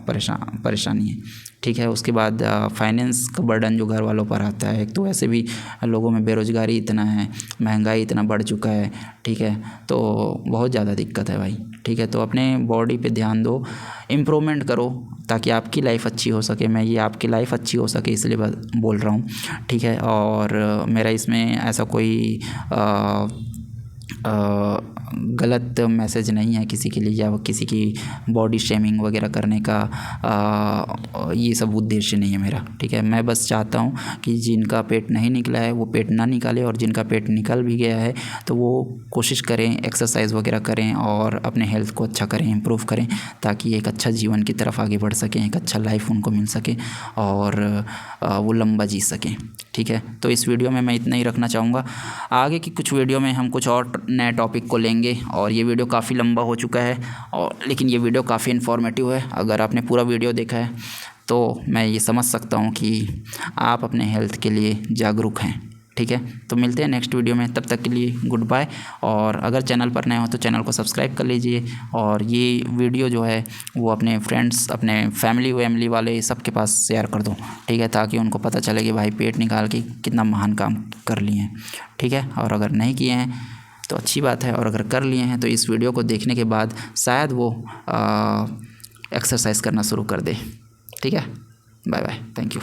S1: परेशानी है। ठीक है, उसके बाद फाइनेंस का बर्डन जो घर वालों पर आता है, एक तो वैसे भी लोगों में बेरोज़गारी इतना है, महंगाई इतना बढ़ चुका है। ठीक है, तो बहुत ज़्यादा दिक्कत है भाई। ठीक है, तो अपने बॉडी पे ध्यान दो, इम्प्रूवमेंट करो, ताकि आपकी लाइफ अच्छी हो सके। मैं ये आपकी लाइफ अच्छी हो सके इसलिए बोल रहा हूँ। ठीक है, और मेरा इसमें ऐसा कोई गलत मैसेज नहीं है किसी के लिए या किसी की बॉडी शेमिंग वगैरह करने का ये सब उद्देश्य नहीं है मेरा, ठीक है। मैं बस चाहता हूँ कि जिनका पेट नहीं निकला है वो पेट ना निकाले, और जिनका पेट निकल भी गया है तो वो कोशिश करें, एक्सरसाइज वगैरह करें और अपने हेल्थ को अच्छा करें, इम्प्रूव करें, ताकि एक अच्छा जीवन की तरफ आगे बढ़ सकें, एक अच्छा लाइफ उनको मिल सके और वो लंबा जी सकें, ठीक है। तो इस वीडियो में मैं इतना ही रखना चाहूँगा। आगे की कुछ वीडियो में हम कुछ और नए टॉपिक को लेंगे, और ये वीडियो काफ़ी लंबा हो चुका है और लेकिन ये वीडियो काफ़ी इन्फॉर्मेटिव है। अगर आपने पूरा वीडियो देखा है तो मैं ये समझ सकता हूँ कि आप अपने हेल्थ के लिए जागरूक हैं, ठीक है। तो मिलते हैं नेक्स्ट वीडियो में, तब तक के लिए गुड बाय। और अगर चैनल पर नए हो तो चैनल को सब्सक्राइब कर लीजिए, और ये वीडियो जो है वो अपने फ्रेंड्स, अपने फैमिली वाले सबके पास शेयर कर दो, ठीक है, ताकि उनको पता चले कि भाई पेट निकाल के कितना महान काम कर लिए हैं, ठीक है। और अगर नहीं किए हैं तो अच्छी बात है, और अगर कर लिए हैं तो इस वीडियो को देखने के बाद शायद वो एक्सरसाइज करना शुरू कर दे, ठीक है। Bye bye, thank you.